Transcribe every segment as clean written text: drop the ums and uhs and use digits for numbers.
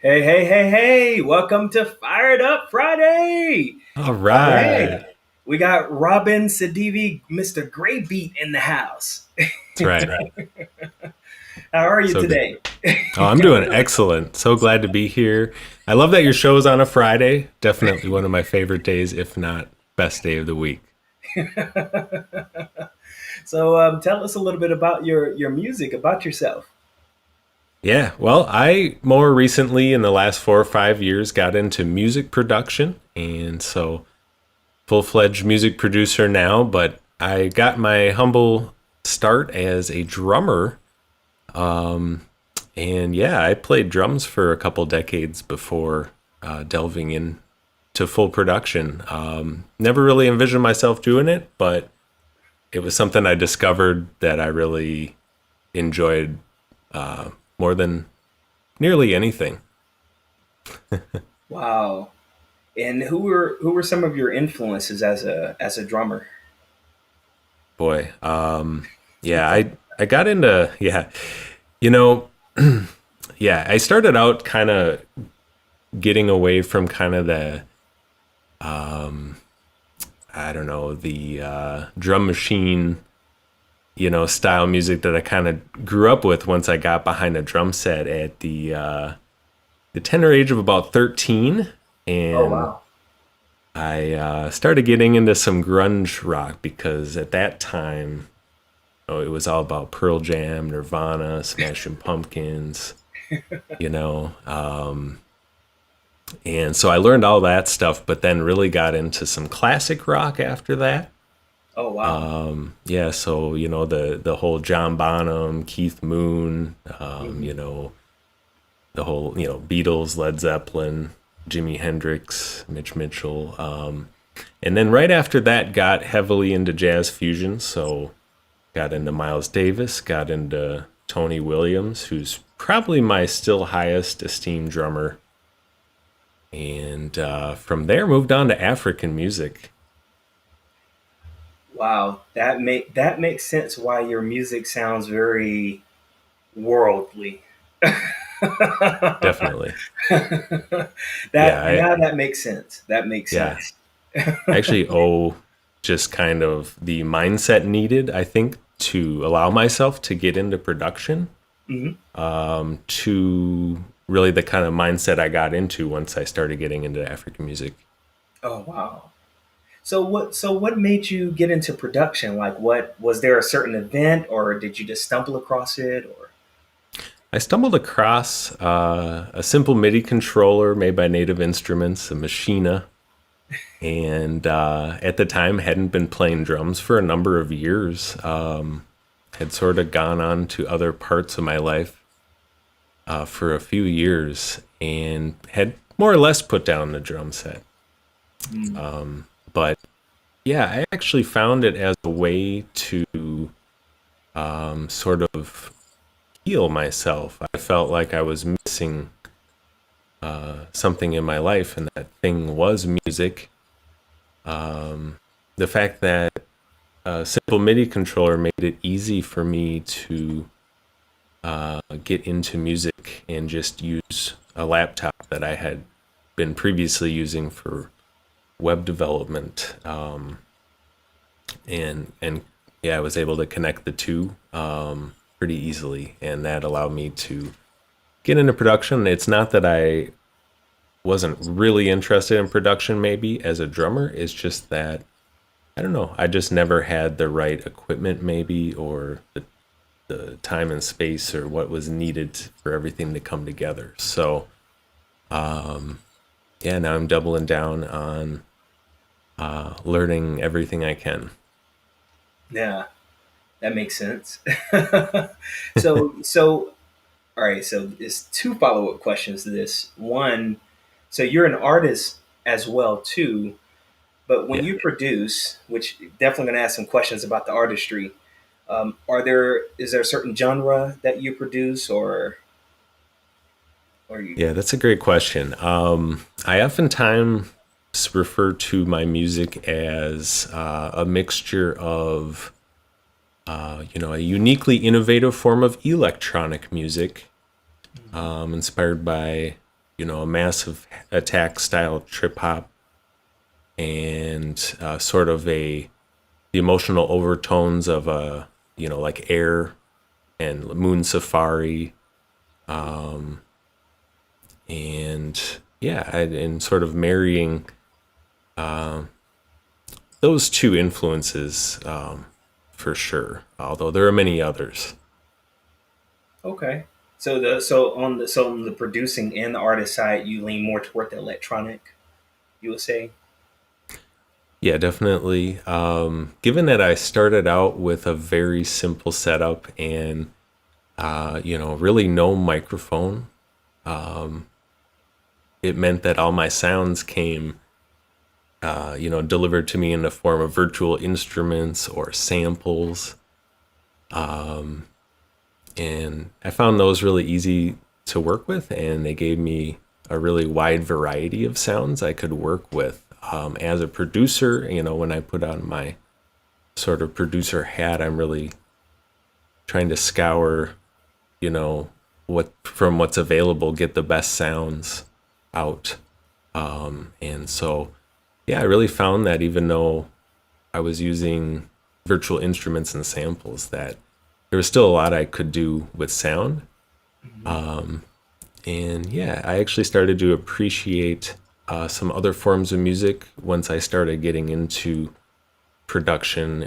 Hey, hey, hey, hey, welcome to Fired Up Friday. All All right. right. We got Robin Sedivy, Mr. GrayBeat in the house. That's right. How are you So good. today? Oh, I'm doing excellent. So glad to be here. I love that your show is on a Friday. Definitely one of my favorite days, if not best day of the week. So tell us a little bit about your music, about yourself. Yeah. Well, I more recently, in the last 4 or 5 years, got into music production. And so full fledged music producer now. But I got my humble start as a drummer. And yeah, I played drums for a couple decades before delving into full production. Never really envisioned myself doing it, but it was something I discovered that I really enjoyed more than nearly anything. Wow. And who were some of your influences as a drummer? Boy, yeah, I got into you know, yeah, I started out kind of getting away from kind of the I don't know the drum machine style music that I kind of grew up with once I got behind a drum set at the tender age of about 13, Oh and wow. I started getting into some grunge rock because at that time, it was all about Pearl Jam, Nirvana, Smashing Pumpkins, you know. And so I learned all that stuff, but then really got into some classic rock after that. Oh wow. Yeah, so the whole John Bonham, Keith Moon, Hmm. the whole Beatles, Led Zeppelin, Jimi Hendrix, Mitch Mitchell, and then right after that got heavily into jazz fusion. So got into Miles Davis, got into Tony Williams, who's probably my still highest esteemed drummer, and from there moved on to African music. Wow. That makes sense why your music sounds very worldly. Definitely, yeah, That now that makes sense. That makes yeah. sense. I actually owe just kind of the mindset needed, I think, to allow myself to get into production, Mhm. to really the kind of mindset I got into once I started getting into African music. Oh wow. So what made you get into production? Like what was there a certain event or did you just stumble across it or I stumbled across a simple MIDI controller made by Native Instruments, a Machina, and at the time hadn't been playing drums for a number of years. Had sort of gone on to other parts of my life for a few years and had more or less put down the drum set. Hmm. But yeah, I actually found it as a way to sort of heal myself. I felt like I was missing something in my life, and that thing was music. The fact that a simple MIDI controller made it easy for me to get into music and just use a laptop that I had been previously using for web development, and yeah, I was able to connect the two pretty easily, and that allowed me to get into production. It's not that I wasn't really interested in production, maybe as a drummer. It's just that I don't know. I just never had the right equipment, maybe, or the time and space, or what was needed for everything to come together. So yeah, now I'm doubling down on learning everything I can. yeah, that makes sense. So all right, so there's two follow-up questions to this. One, so you're an artist as well too, but when Yeah. you produce, which definitely going to ask some questions about the artistry, is there a certain genre that you produce or you? Yeah, that's a great question. I oftentimes refer to my music as a mixture of, a uniquely innovative form of electronic music, inspired by, a massive attack style trip hop, and sort of the emotional overtones of a like Air and Moon Safari, and yeah, and sort of marrying those two influences, for sure. Although there are many others. Okay. So on the producing and the artist side, you lean more toward the electronic, you would say? Yeah, definitely. Given that I started out with a very simple setup and really no microphone, it meant that all my sounds came delivered to me in the form of virtual instruments or samples. And I found those really easy to work with, and they gave me a really wide variety of sounds I could work with. As a producer, when I put on my sort of producer hat, I'm really trying to scour, you know, what's available, get the best sounds out. And so, yeah, I really found that even though I was using virtual instruments and samples, that there was still a lot I could do with sound. Hmm. And yeah, I actually started to appreciate some other forms of music once I started getting into production.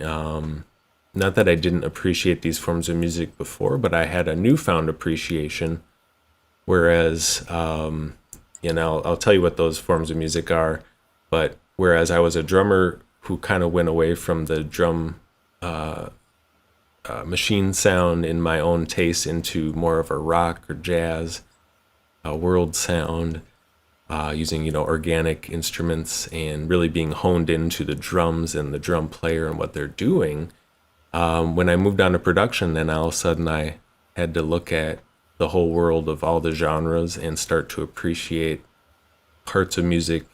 Not that I didn't appreciate these forms of music before, but I had a newfound appreciation. Whereas, I'll tell you what those forms of music are. But whereas I was a drummer who kind of went away from the drum machine sound in my own taste into more of a rock or jazz world sound, using organic instruments and really being honed into the drums and the drum player and what they're doing. When I moved on to production, then all of a sudden I had to look at the whole world of all the genres and start to appreciate parts of music,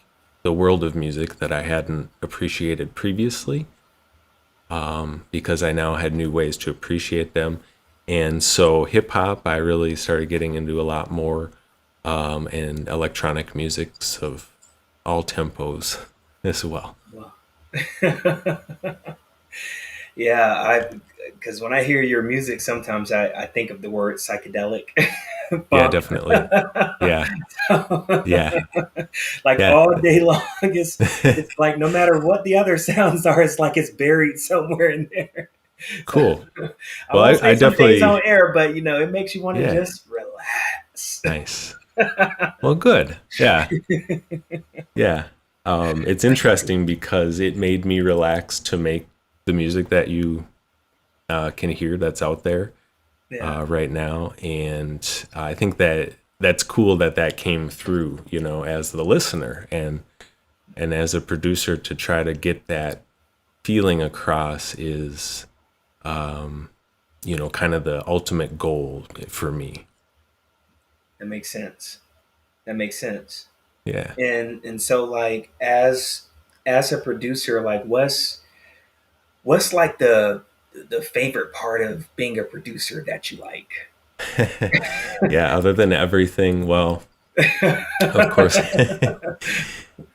the world of music that I hadn't appreciated previously, because I now had new ways to appreciate them. And so hip hop, I really started getting into a lot more, and electronic musics of all tempos as well. Wow. Yeah, I because when I hear your music, sometimes I think of the word psychedelic Yeah, funk. definitely. Yeah, yeah, Like yeah. all day long, it's like no matter what the other sounds are, it's like it's buried somewhere in there. So Cool. I Well, won't I say some things on definitely, air, but it makes you want to yeah, just relax. nice. Well, good. Yeah, yeah. It's interesting because it made me relax to make the music that you can hear that's out there Yeah, right now, and I think that that's cool that that came through, as the listener and as a producer to try to get that feeling across is, kind of the ultimate goal for me. that makes sense. That makes sense. Yeah. And so like as a producer, like what's like the favorite part of being a producer that you like? Yeah, other than everything, well, of course,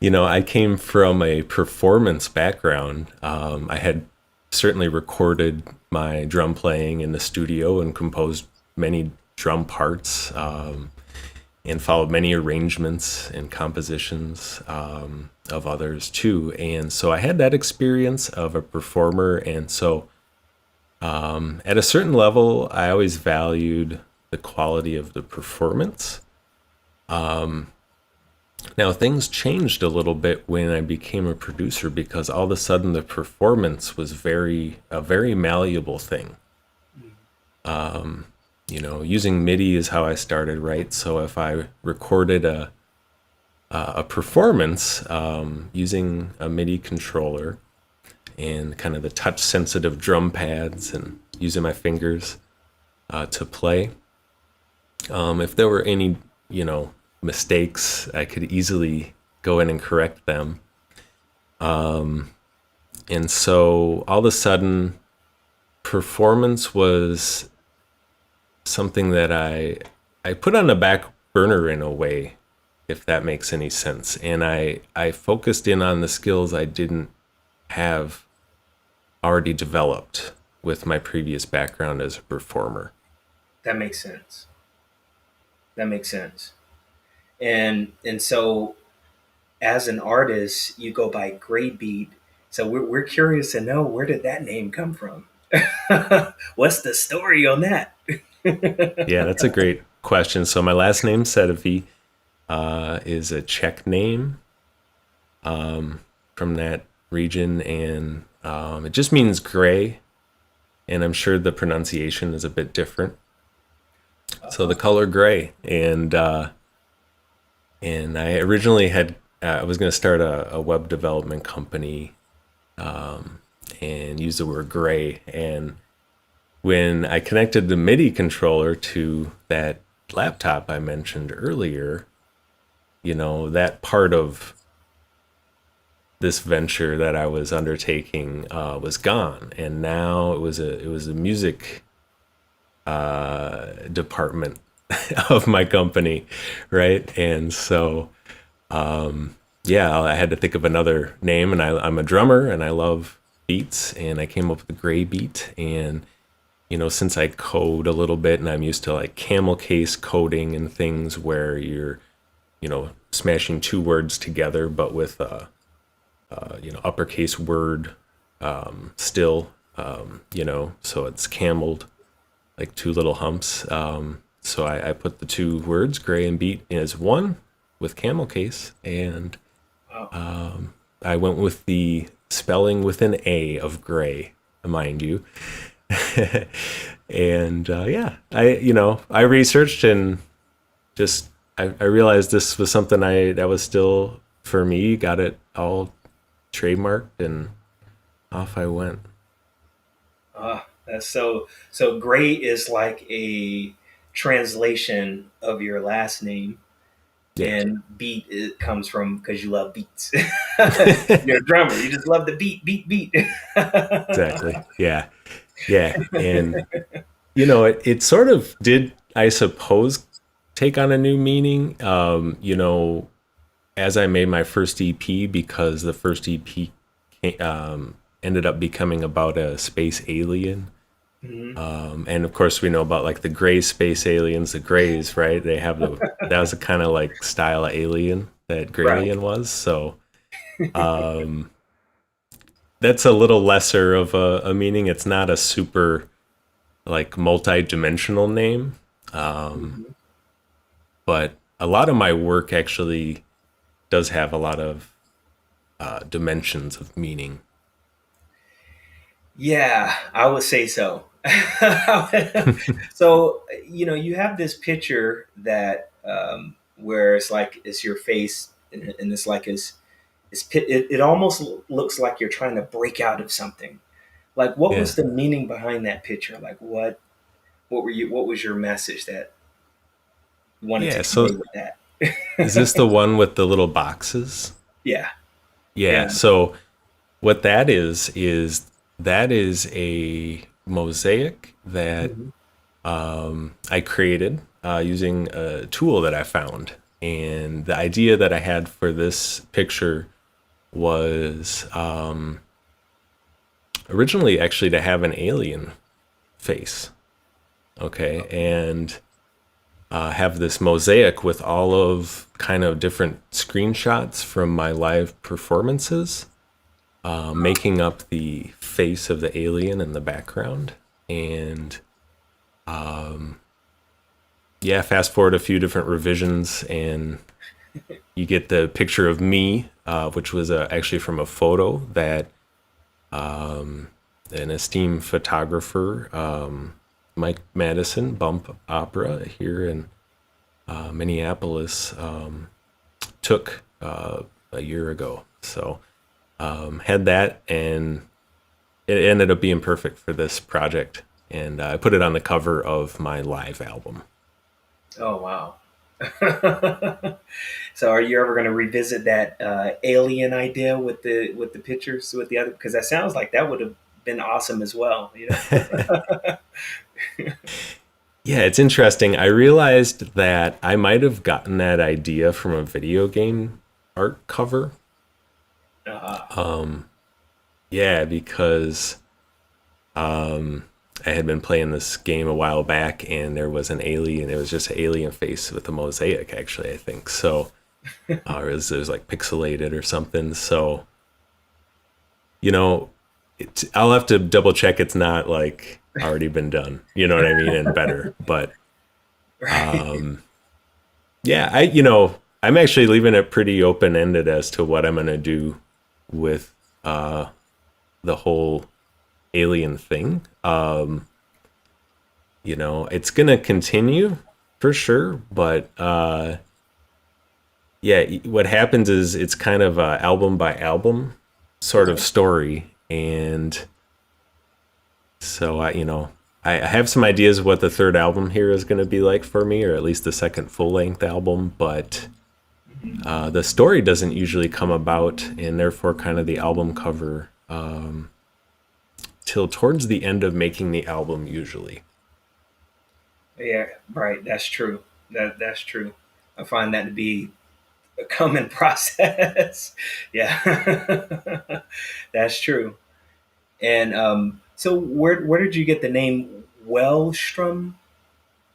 I came from a performance background. I had certainly recorded my drum playing in the studio and composed many drum parts, and followed many arrangements and compositions, of others too. And so I had that experience of a performer. And so, at a certain level, I always valued the quality of the performance. Now, things changed a little bit when I became a producer because all of a sudden the performance was a very malleable thing. Using MIDI is how I started, right? So if I recorded a performance, using a MIDI controller and kind of the touch sensitive drum pads and using my fingers to play, if there were any, mistakes, I could easily go in and correct them. And so all of a sudden, performance was something that I put on the back burner in a way, if that makes any sense. And I focused in on the skills I didn't have already developed with my previous background as a performer. That makes sense. That makes sense. And so as an artist, you go by GrayBeat. So we're curious to know, where did that name come from? What's the story on that? Yeah, that's a great question. So my last name Sedivy is a Czech name from that region, and it just means gray. And I'm sure the pronunciation is a bit different. So the color gray, and I originally had I was going to start a web development company and use the word gray. And when I connected the MIDI controller to that laptop I mentioned earlier, that part of this venture that I was undertaking was gone, and now it was a music department of my company, right? And so yeah, I had to think of another name, and I'm a drummer and I love beats, and I came up with the GrayBeat. And since I code a little bit and I'm used to like camel case coding and things where you're smashing two words together, but with uppercase word still, so it's cameled like two little humps. So I put the two words gray and beat as one with camel case, and Wow. I went with the spelling with an A of gray, mind you. And yeah, I researched and just I realized this was something that was still for me. Got it all trademarked, and off I went. That's so Gray is like a translation of your last name, Yeah, and beat it comes from because you love beats. You're a drummer. You just love the beat, beat, beat. exactly. Yeah, yeah, and it sort of did, I suppose, take on a new meaning. As I made my first EP, because the first EP ended up becoming about a space alien. Mhm. And of course, we know about like the gray space aliens, the grays, right? That was the kind of like style of alien that Right. Graylien was. So that's a little lesser of a meaning. It's not a super like multi-dimensional name, Mhm. but a lot of my work actually does have a lot of dimensions of meaning. Yeah, I would say so. So, you have this picture that where it's like it's your face, and it's like it almost looks like you're trying to break out of something. Like, what Yeah. was the meaning behind that picture? Like, what was your message that you wanted to Yeah. convey So with that? is this the one with the little boxes? Yeah, Yeah. yeah. So what that is that is a mosaic that Mhm. I created using a tool that I found. And the idea that I had for this picture was originally actually to have an alien face. Okay. And have this mosaic with all of kind of different screenshots from my live performances, making up the face of the alien in the background. And yeah, fast forward a few different revisions, and you get the picture of me, which was actually from a photo that an esteemed photographer, Mike Madison, Bump Opera here in Minneapolis, took a year ago. So had that, and it ended up being perfect for this project. And I put it on the cover of my live album. Oh wow. So, are you ever going to revisit that alien idea with the pictures with the other? Because that sounds like that would have been awesome as well. Yeah, it's interesting. I realized that I might have gotten that idea from a video game art cover. Uh, Yeah, because I had been playing this game a while back, and there was an alien. It was just an alien face with a mosaic, actually, I think. So, it was like pixelated or something. So, you know, I'll have to double check it's not like already been done. You know what I mean? And better. But right. yeah, I'm actually leaving it pretty open ended as to what I'm gonna do with the whole alien thing. It's gonna continue for sure, but yeah, what happens is it's kind of a album by album sort of Okay. story, and so I have some ideas of what the third album here is going to be like for me, or at least the second full length album, but Mhm. the story doesn't usually come about, and therefore, kind of the album cover till towards the end of making the album, usually. Yeah, right. That's true. That's true. I find that to be a common process. Yeah, that's true. And so, where did you get the name Wellstrom?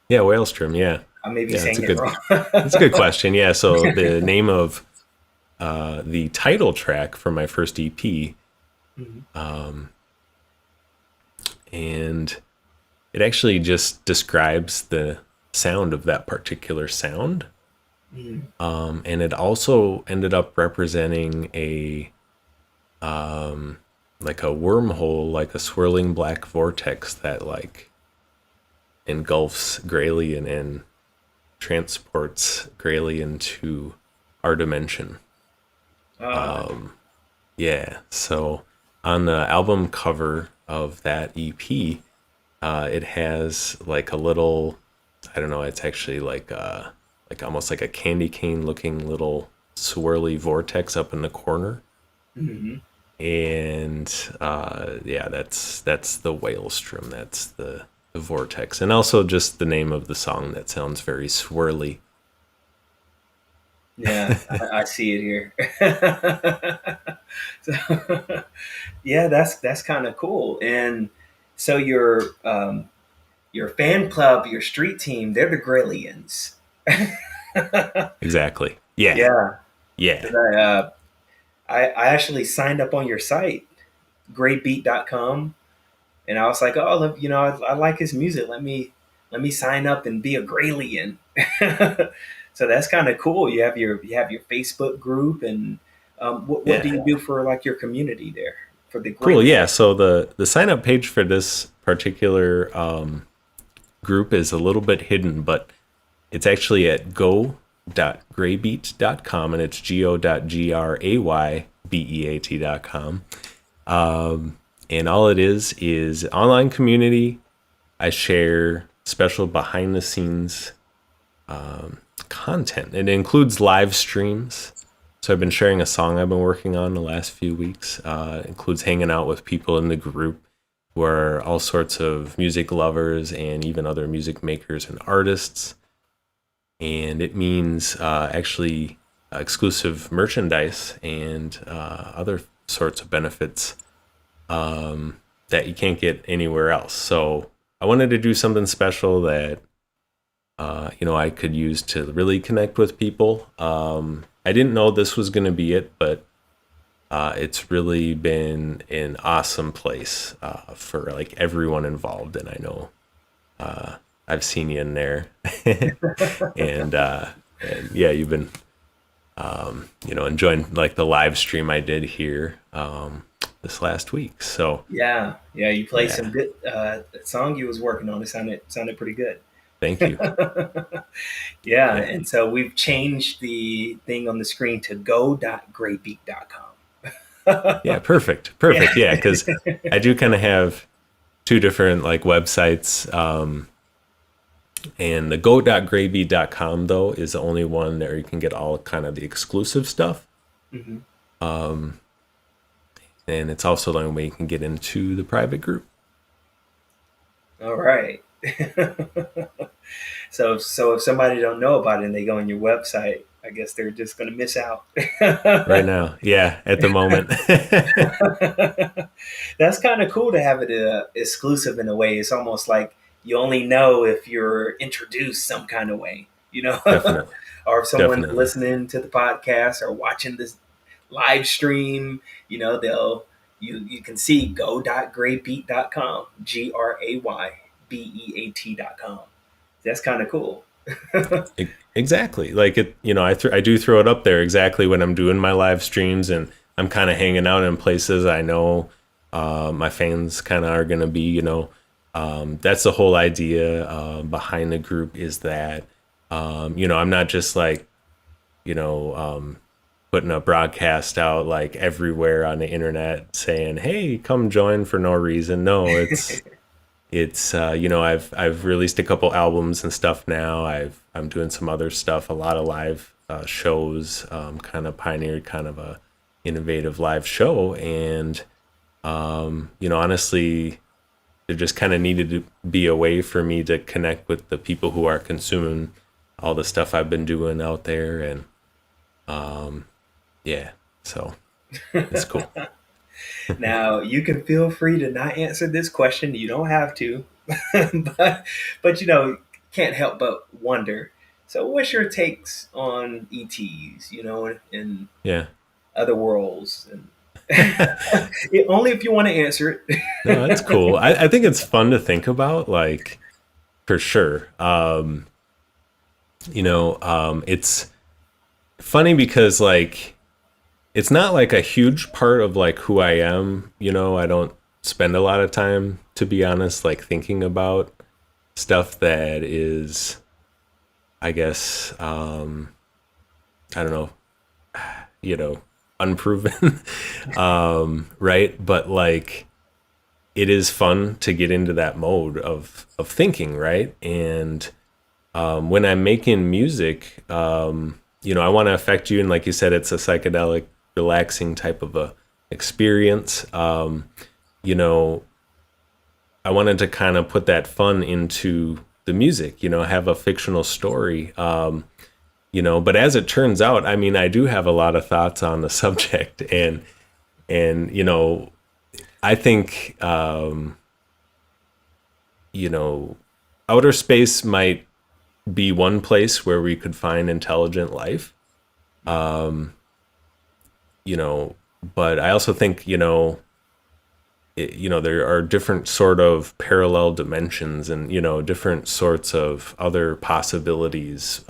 Yeah, Whalestrom. Yeah, I may be yeah, saying it wrong. that's a good question. Yeah, so the name of the title track for my first EP, Mhm. and it actually just describes the sound of that particular sound. Mhm. And it also ended up representing like a wormhole, like a swirling black vortex that like engulfs Grayley and transports Grayley into our dimension. Ah, Yeah. So on the album cover of that EP, it has like a little, I don't know, it's actually like almost like a candy cane looking little swirly vortex up in the corner. mhm. And yeah, that's the Whalestrom. That's the vortex, and also just the name of the song that sounds very swirly. Yeah, I see it here. So, yeah, that's kind of cool. And so your fan club, your street team, they're the Grillians. Exactly. Yeah. Yeah, Yeah. 'cause I actually signed up on your site, GrayBeat.com, and I was like, oh, I like his music. Let me sign up and be a Graylian. So that's kind of cool. You have your Facebook group, and what do Yeah. you do for like your community there for the Cool. Graylian? Yeah. So the sign up page for this particular group is a little bit hidden, but it's actually at go.graybeat.com, and it's go.graybeat.com. And all it is online community. I share special behind the scenes content. It includes live streams. So I've been sharing a song I've been working on the last few weeks. It includes hanging out with people in the group who are all sorts of music lovers and even other music makers and artists. And it means actually exclusive merchandise and other sorts of benefits that you can't get anywhere else. So I wanted to do something special that I could use to really connect with people. I didn't know this was going to be it, but it's really been an awesome place for like everyone involved, and I know I've seen you in there, and yeah, you've been enjoying like the live stream I did here this last week. So Yeah, yeah. You played some yeah, good song you was working on. It sounded pretty good. thank you. Yeah, Yeah, and so we've changed the thing on the screen to go.graybeat.com. yeah, perfect, Yeah. perfect. Yeah, because I do kind of have two different like websites. And the go.graybeat.com though is the only one where you can get all kind of the exclusive stuff. Mhm. And it's also the only way you can get into the private group. All right. So if somebody don't know about it and they go on your website, I guess they're just going to miss out. Right now, yeah, at the moment. That's kind of cool to have it exclusive in a way. It's almost like you only know if you're introduced some kind of way, Definitely, or if someone's definitely. listening to the podcast or watching this live stream, they'll you can see go.graybeat.com, GrayBeat.com. That's kind of cool. Exactly. Like it, I do throw it up there exactly when I'm doing my live streams and I'm kind of hanging out in places I know my fans kind of are going to be, that's the whole idea behind the group is that, I'm not just like, you know, um, putting a broadcast out like everywhere on the internet saying, "Hey, come join for no reason." No, I've released a couple albums and stuff now. I'm doing some other stuff, a lot of live shows, kind of pioneered kind of a innovative live show, and honestly, there just kind of needed to be a way for me to connect with the people who are consuming all the stuff I've been doing out there, and yeah, so it's cool. Now you can feel free to not answer this question. You don't have to, but can't help but wonder. So, what's your takes on ETs? In Yeah. other worlds, and only if you want to answer No, that's it. cool. I think it's fun to think about, like for sure. It's funny because like it's not like a huge part of like who I am. I don't spend a lot of time, to be honest, like thinking about stuff that is, I guess, I don't know, you know, unproven, right? But like it is fun to get into that mode of thinking, right? And when I'm making music, I want to affect you, and like you said, it's a psychedelic, relaxing type of a experience. You know, I wanted to kind of put that fun into the music. Have a fictional story. But as it turns out, I mean, I do have a lot of thoughts on the subject, and I think you know, outer space might be one place where we could find intelligent life. you know but I also think there are different sort of parallel dimensions and different sorts of other possibilities.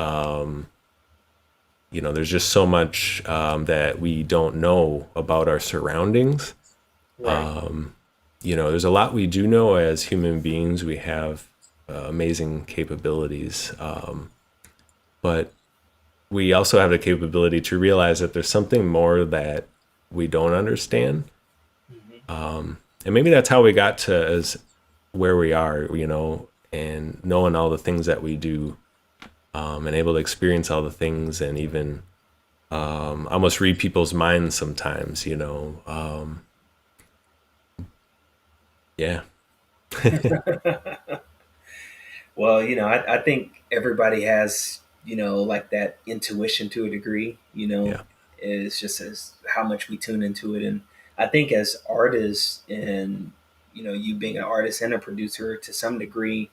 There's just so much that we don't know about our surroundings. Right. There's a lot we do know as human beings. We have amazing capabilities, but we also have the capability to realize that there's something more that we don't understand. Hmm. And maybe that's how we got to as where we are, and knowing all the things that we do, and able to experience all the things, and even almost read people's minds sometimes. Yeah. Well, I think everybody has, like that intuition to a degree. Yeah. It's just as how much we tune into it, and I think as artists, and you being an artist and a producer to some degree,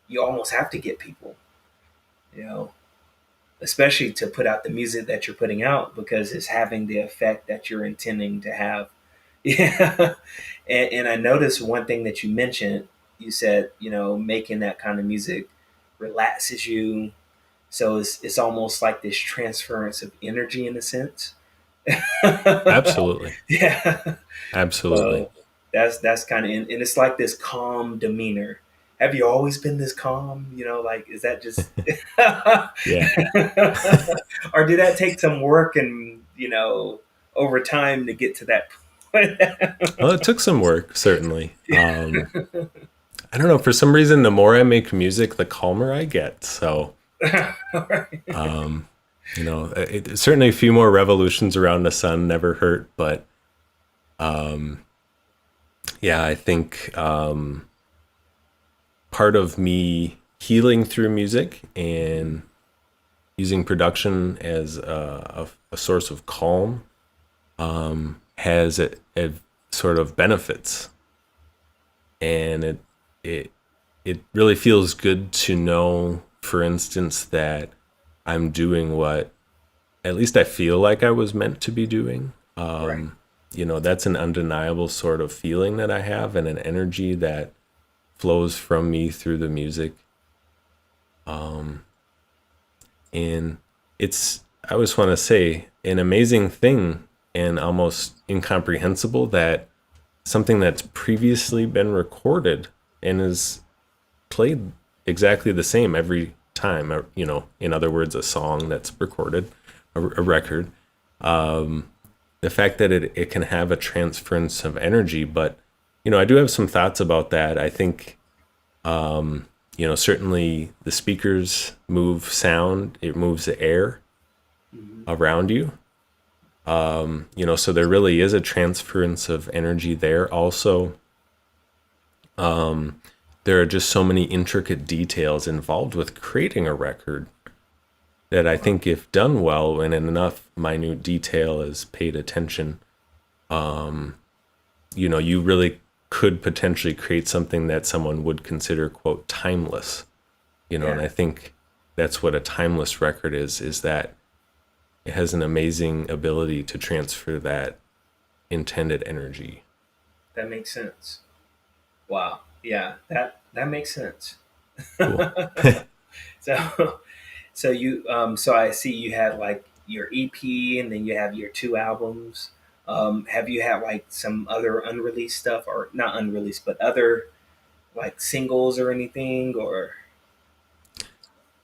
you almost have to get people, you know, especially to put out the music that you're putting out because it's having the effect that you're intending to have. Yeah. And I noticed one thing that you mentioned. You said, making that kind of music relaxes you. So it's almost like this transference of energy in a sense. Absolutely. Yeah. Absolutely. So that's kind of, and it's like this calm demeanor. Have you always been this calm? Like, is that just, Yeah. or did that take some work and, over time to get to that Well, it took some work, certainly. I don't know. For some reason, the more I make music, the calmer I get. So, point? certainly a few more revolutions around the sun never hurt. But yeah, I think part of me healing through music and using production as a source of calm has a sort of benefits, and it it really feels good to know, for instance, that I'm doing what at least I feel like I was meant to be doing. Right. That's an undeniable sort of feeling that I have, and an energy that flows from me through the music. And it's, I always want to say, an amazing thing and almost incomprehensible that something that's previously been recorded and is played exactly the same every time, in other words, a song that's recorded, a record, the fact that it can have a transference of energy. But I do have some thoughts about that. I think certainly the speakers move sound, it moves the air Hmm. around you. So there really is a transference of energy there. Also, there are just so many intricate details involved with creating a record that I think, if done well and enough minute detail is paid attention, you really could potentially create something that someone would consider, quote, timeless. And Yeah, I think that's what a timeless record is that it has an amazing ability to transfer that intended energy. that makes sense. Wow. Yeah, that makes sense. Cool. So, so I see you had like your EP, and then you have your two albums. Have you had like some other unreleased stuff, or not unreleased, but other like singles or anything? Or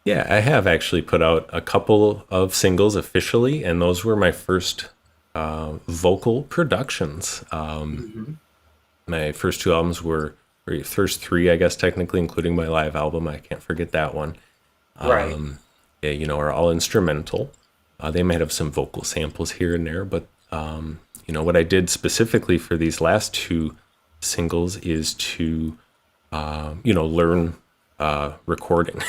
Yeah, I have actually put out a couple of singles officially, and those were my first vocal productions. hmm. My first two albums were, or first three, I guess, technically, including my live album. I can't forget that one. Right. Yeah, are all instrumental. They might have some vocal samples here and there, but what I did specifically for these last two singles is to learn recording.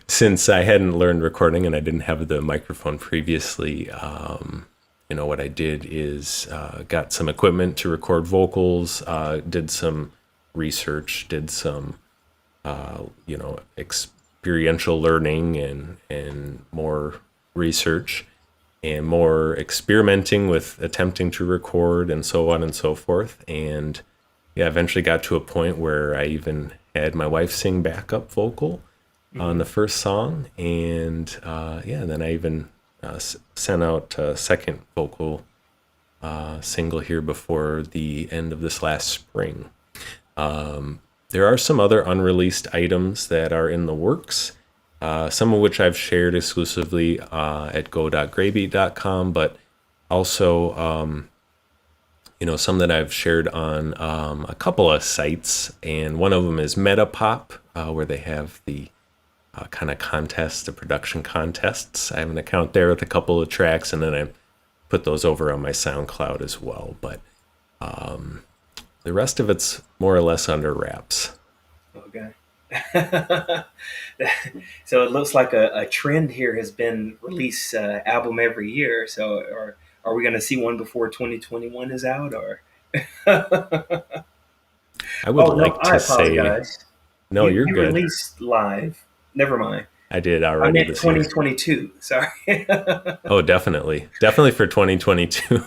Since I hadn't learned recording and I didn't have the microphone previously, what I did is got some equipment to record vocals, did some research, did some, experiential learning and more research and more experimenting with attempting to record and so on and so forth. And yeah, eventually got to a point where I even had my wife sing backup vocal on Hmm. the first song. And yeah, then I even sent out a second vocal single here before the end of this last spring. There are some other unreleased items that are in the works, some of which I've shared exclusively at go.graybeat.com, but also, some that I've shared on a couple of sites. And one of them is Metapop, where they have the kind of contests, the production contests. I have an account there with a couple of tracks, and then I put those over on my SoundCloud as well. But the rest of it's more or less under wraps. Okay. So it looks like a trend here has been release album every year. So, are we going to see one before 2021 is out? Or I would oh no, like I to say, apologize. no, You you're you good. released live. Never mind. I did I already meant this year. 2022. Sorry. Oh, definitely. Definitely for 2022.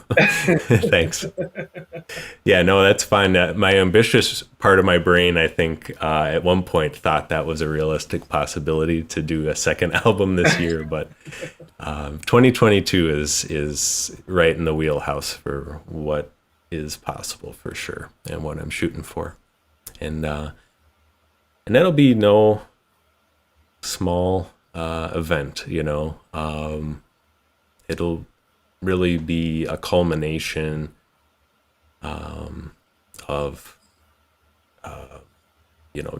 Thanks. Yeah, no, that's fine. My ambitious part of my brain, I think, at one point thought that was a realistic possibility to do a second album this year, but 2022 is right in the wheelhouse for what is possible for sure, and what I'm shooting for. And that'll be no small event. It'll really be a culmination of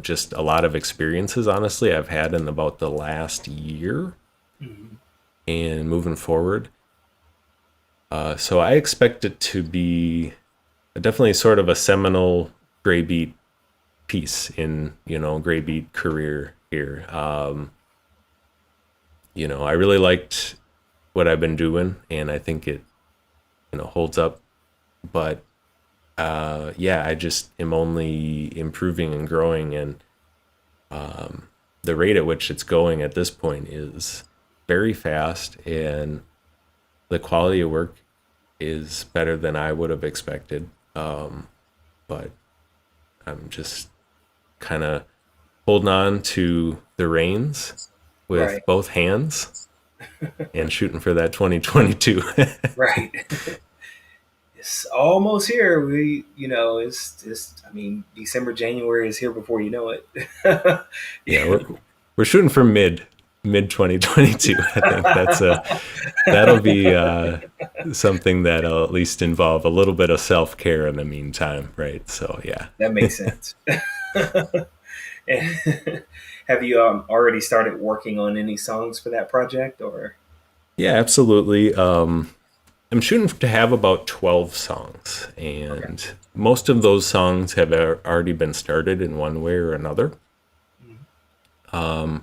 just a lot of experiences, honestly, I've had in about the last year Mhm. and moving forward. So I expect it to be definitely sort of a seminal gray beat piece in GrayBeat career here. I really liked what I've been doing, and I think it holds up. But yeah, I just am only improving and growing, and the rate at which it's going at this point is very fast, and the quality of work is better than I would have expected. But I'm just kind of holding on to the reins with Right. both hands and shooting for that 2022. Right. It's almost here. It's. I mean, December, January is here before you know it. Yeah, we're shooting for mid 2022. I think that'll be something that'll at least involve a little bit of self care in the meantime, right? So yeah, That makes sense. Have you already started working on any songs for that project, or? yeah, absolutely. I'm shooting to have about 12 songs, Okay. and most of those songs have already been started in one way or another. Mhm.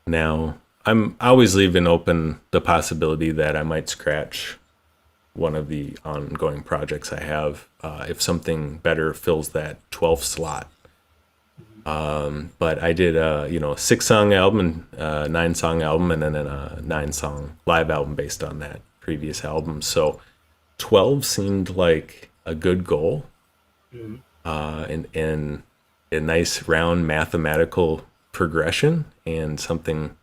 Now, I'm always leaving open the possibility that I might scratch one of the ongoing projects I have if something better fills that 12 slot. Mhm. But I did a 6-song album and 9-song album, and then a 9-song live album based on that previous album. So 12 seemed like a good goal, Mhm. and a nice round mathematical progression, and something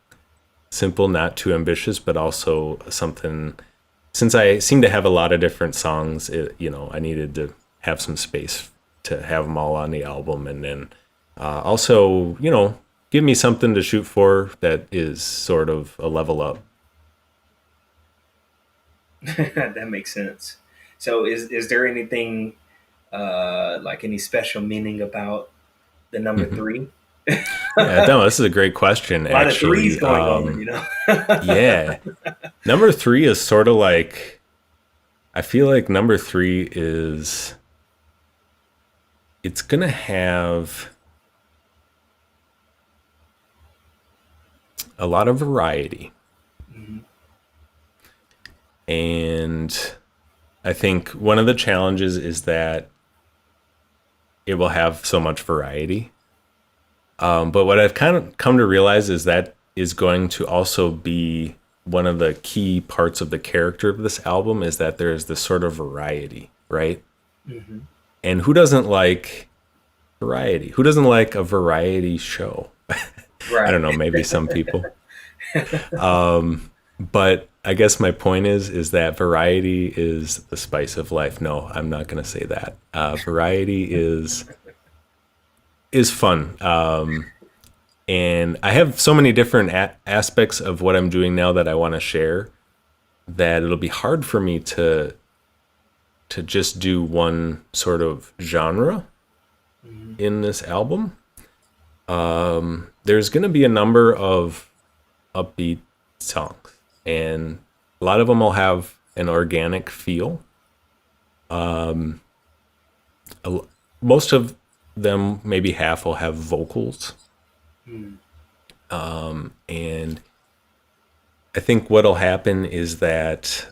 simple, not too ambitious, but also something. Since I seem to have a lot of different songs, I needed to have some space to have them all on the album, and then also, give me something to shoot for that is sort of a level up. That makes sense. So, is there anything like any special meaning about the number Hmm. three? Yeah, A no, this is a great question, lot of threes actually. going on, you know. Yeah, number three is sort of like, I feel like number three is, it's gonna have a lot of variety, Mhm. and I think one of the challenges is that it will have so much variety. But what I've kind of come to realize is that is going to also be one of the key parts of the character of this album, is that there is this sort of variety, right? Mhm. And who doesn't like variety? Who doesn't like a variety show? I Right. don't know, maybe some people. But I guess my point is that variety is the spice of life. No, I'm not going to say that. Variety is fun. And I have so many different aspects of what I'm doing now that I want to share, that it'll be hard for me to just do one sort of genre Mhm. in this album. There's going to be a number of upbeat songs, and a lot of them will have an organic feel. Most of them, maybe half, will have vocals, Mhm. and I think what'll happen is that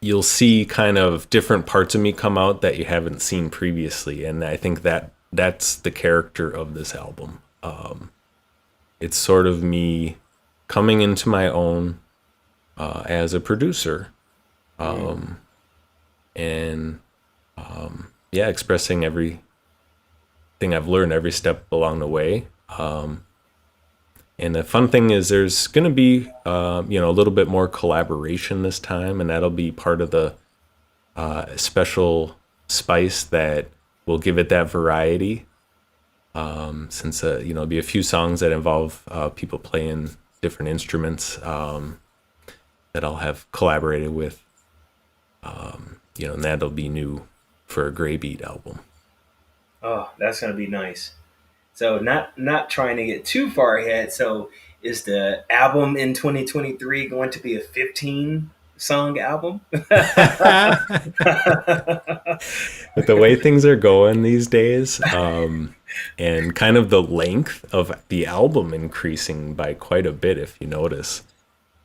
you'll see kind of different parts of me come out that you haven't seen previously, and I think that that's the character of this album. It's sort of me coming into my own as a producer, Mhm. and yeah, expressing everything I've learned every step along the way. And the fun thing is, there's going to be a little bit more collaboration this time, and that'll be part of the special spice that will give it that variety. Since it'll be a few songs that involve people playing different instruments that I'll have collaborated with, and that'll be new for a GrayBeat album. Oh, that's gonna be nice. So, not trying to get too far ahead. So, is the album in 2023 going to be a 15? song album. With the way things are going these days, and kind of the length of the album increasing by quite a bit, if you notice,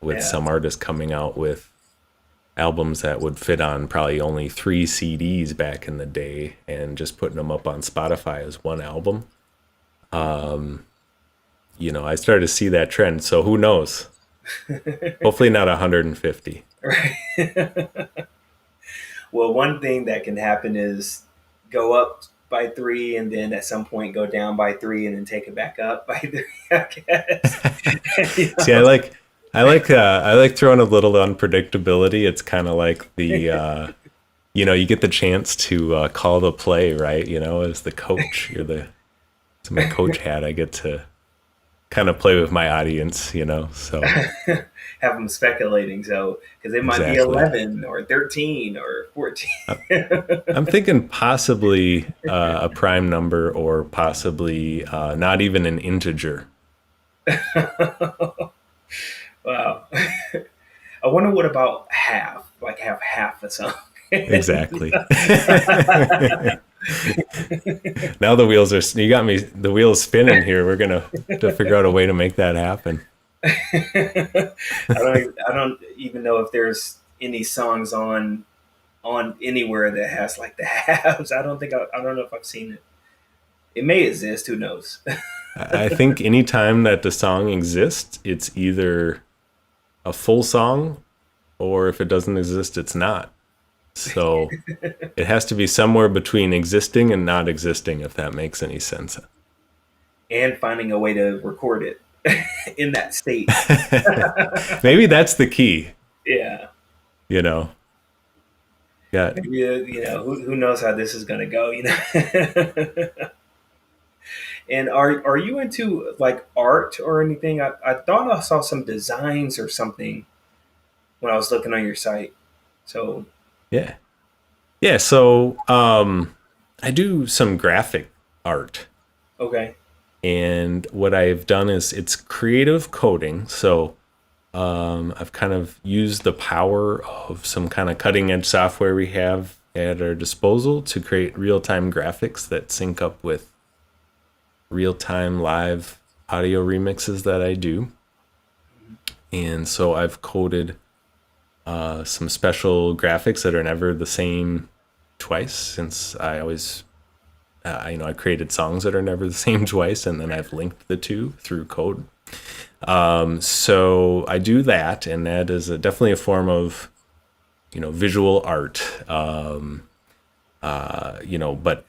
with Yeah. some artists coming out with albums that would fit on probably only 3 CDs back in the day and just putting them up on Spotify as one album. I started to see that trend. So who knows? Hopefully not 150. Right. Well, one thing that can happen is go up by three and then at some point go down by three and then take it back up by three, I guess. You See, I know? like I like throwing a little unpredictability. It's kind of like the you get the chance to call the play, right? As the coach, it's my coach hat. I get to kind of play with my audience, so Have them speculating. So, because it might be exactly. 11 or 13 or 14. I'm thinking possibly a prime number, or possibly not even an integer. Wow. I wonder what about half? Like have half a song. Exactly. Now the wheels are, you got me, the wheels spinning here. We're gonna to figure out a way to make that happen. I don't even know if there's any songs on anywhere that has like the halves. I don't know if I've seen it. It may exist. Who knows? I think anytime that the song exists, it's either a full song, or if it doesn't exist, it's not. So it has to be somewhere between existing and not existing, if that makes any sense. And finding a way to record it in that state. Maybe that's the key, Yeah. you know. Yeah. Maybe, who knows how this is going to go, you know? And are you into like art or anything? I thought I saw some designs or something when I was looking on your site. So, Yeah. Yeah, so I do some graphic art. okay. And what I've done is it's creative coding. So I've kind of used the power of some kind of cutting edge software we have at our disposal to create real time graphics that sync up with real time live audio remixes that I do. And so I've coded some special graphics that are never the same twice, since I always I created songs that are never the same twice, and then I've linked the two through code. So I do that, and that is definitely a form of visual art. But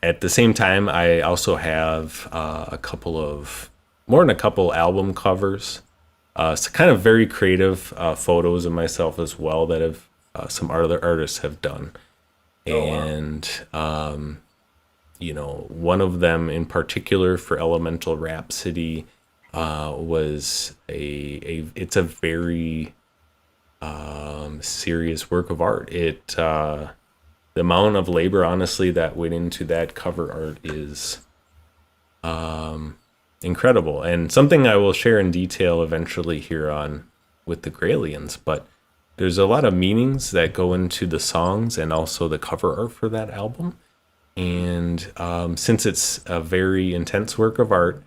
at the same time, I also have a couple of more than a couple album covers. So kind of very creative photos of myself as well that have some other artists have done. Oh wow. And one of them in particular for Elemental Rhapsody was it's a very serious work of art. The amount of labor, honestly, that went into that cover art is incredible, and something I will share in detail eventually here on with the Graylians. But there's a lot of meanings that go into the songs and also the cover art for that album. And since it's a very intense work of art,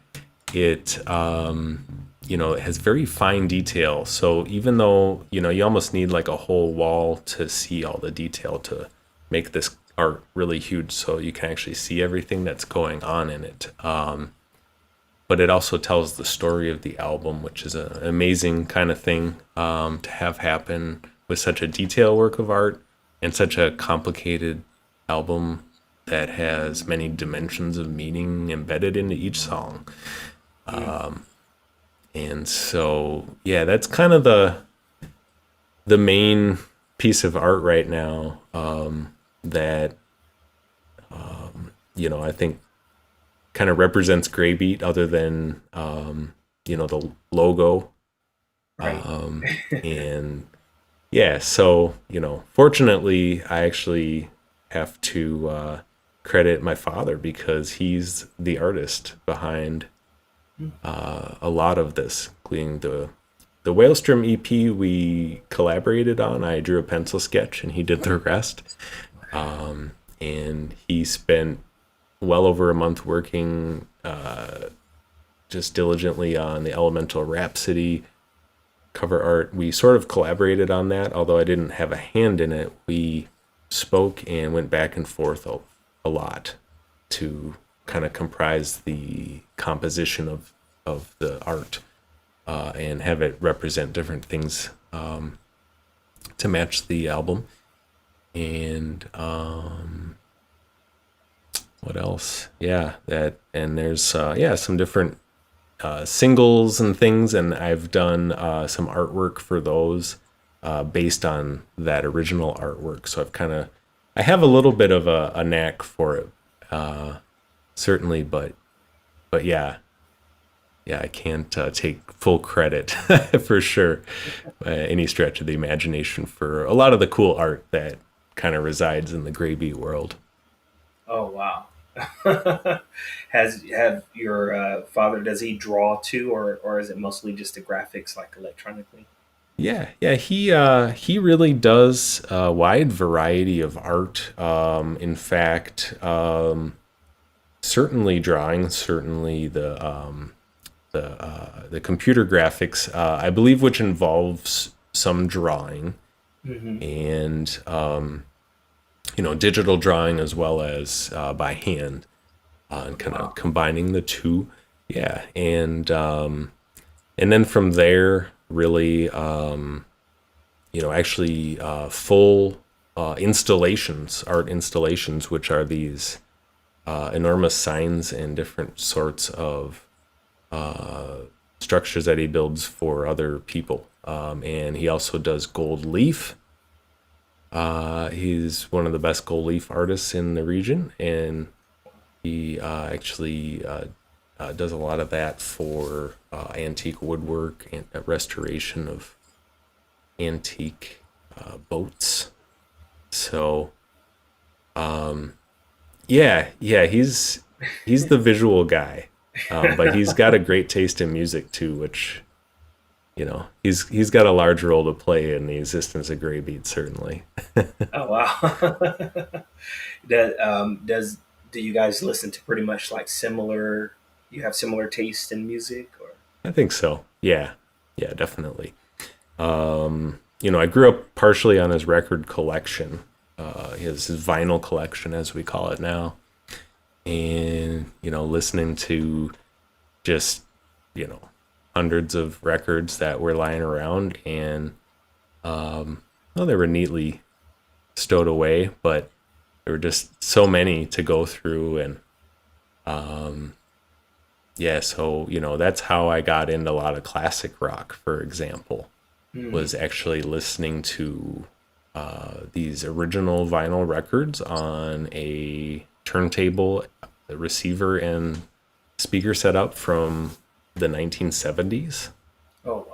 it has very fine detail. So even though you almost need like a whole wall to see all the detail to make this art really huge, so you can actually see everything that's going on in it. But it also tells the story of the album, which is an amazing kind of thing to have happen with such a detailed work of art and such a complicated album that has many dimensions of meaning embedded into each song. And so, yeah, that's kind of the main piece of art right now that I think kind of represents GrayBeat, other than the logo. Right. And yeah, so fortunately, I actually have to credit my father, because he's the artist behind a lot of this, including the Whalestrom EP we collaborated on. I drew a pencil sketch and he did the rest. And he spent well over a month working just diligently on the Elemental Rhapsody cover art. We sort of collaborated on that, although I didn't have a hand in it. We spoke and went back and forth a lot to kind of comprise the composition of the art and have it represent different things to match the album. And what else? Yeah, that, and there's yeah, some different singles and things, and I've done some artwork for those based on that original artwork. So I have a little bit of a knack for it, certainly, but yeah, I can't take full credit for sure, any stretch of the imagination for a lot of the cool art that kind of resides in the GrayBeat world. Oh wow. Have your father, does he draw too, or is it mostly just the graphics like electronically? Yeah, he really does a wide variety of art. In fact, certainly drawing, certainly the computer graphics, I believe, which involves some drawing Hmm. and digital drawing as well as by hand, and kind of Wow. combining the two. Yeah, and then from there, really, actually full installations, art installations, which are these enormous signs and different sorts of structures that he builds for other people. And he also does gold leaf. He's one of the best gold leaf artists in the region, and he actually does a lot of that for antique woodwork and restoration of antique boats. So, yeah, he's the visual guy, but he's got a great taste in music too, which he's got a large role to play in the existence of GrayBeat, certainly. Oh wow. Does do you guys listen to pretty much like similar? You have similar taste in music, or? I think so. Yeah, definitely. I grew up partially on his record collection, his vinyl collection, as we call it now, and listening to just you know hundreds of records that were lying around, and well, they were neatly stowed away, but there were just so many to go through, and yeah, so that's how I got into a lot of classic rock, for example, Hmm. was actually listening to these original vinyl records on a turntable, a receiver, and speaker setup from the 1970s, Oh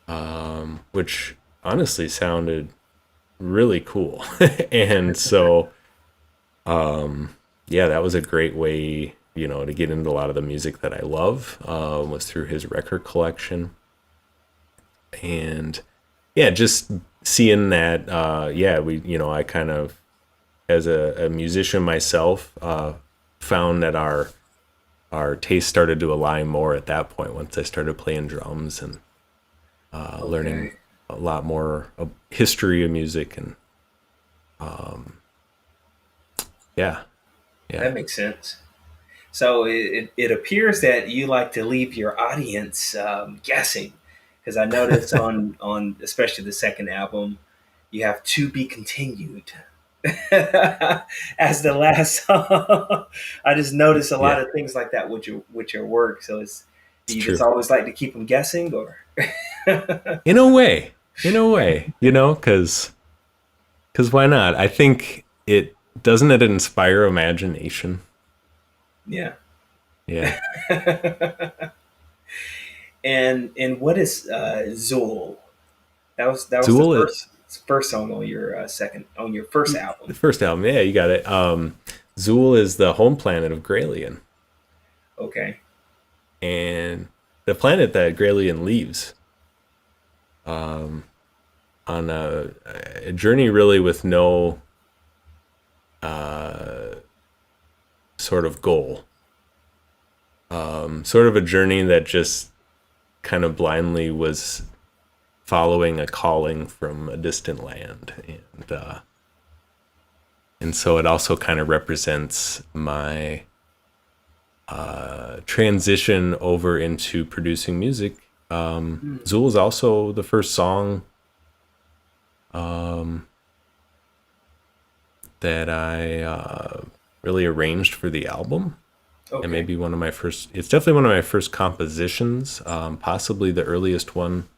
wow. which honestly sounded really cool. And so, yeah, that was a great way, to get into a lot of the music that I love, was through his record collection. And yeah, just seeing that, yeah, I kind of, as a musician myself, found that our taste started to align more at that point once I started playing drums and learning Okay, a lot more history of music. And yeah, yeah, that makes sense. So it appears that you like to leave your audience guessing, because I noticed on especially the second album, you have "To Be Continued" as the last song. I just noticed a lot yeah, of things like that with your work. So do it's you just true. always like to keep them guessing, or? In a way, because why not? I think it doesn't it inspire imagination. Yeah. Yeah, And what is Zool? That was the Zool, first song on your second on your first the album. first album. Yeah, you got it. Zool is the home planet of Graylien, Okay. and the planet that Graylien leaves. on a journey really with no sort of goal. Sort of a journey that just kind of blindly was following a calling from a distant land. And so it also kind of represents my transition over into producing music. Mm. Zool is also the first song that I really arranged for the album. And Okay. maybe one of my first, it's definitely one of my first compositions, possibly the earliest one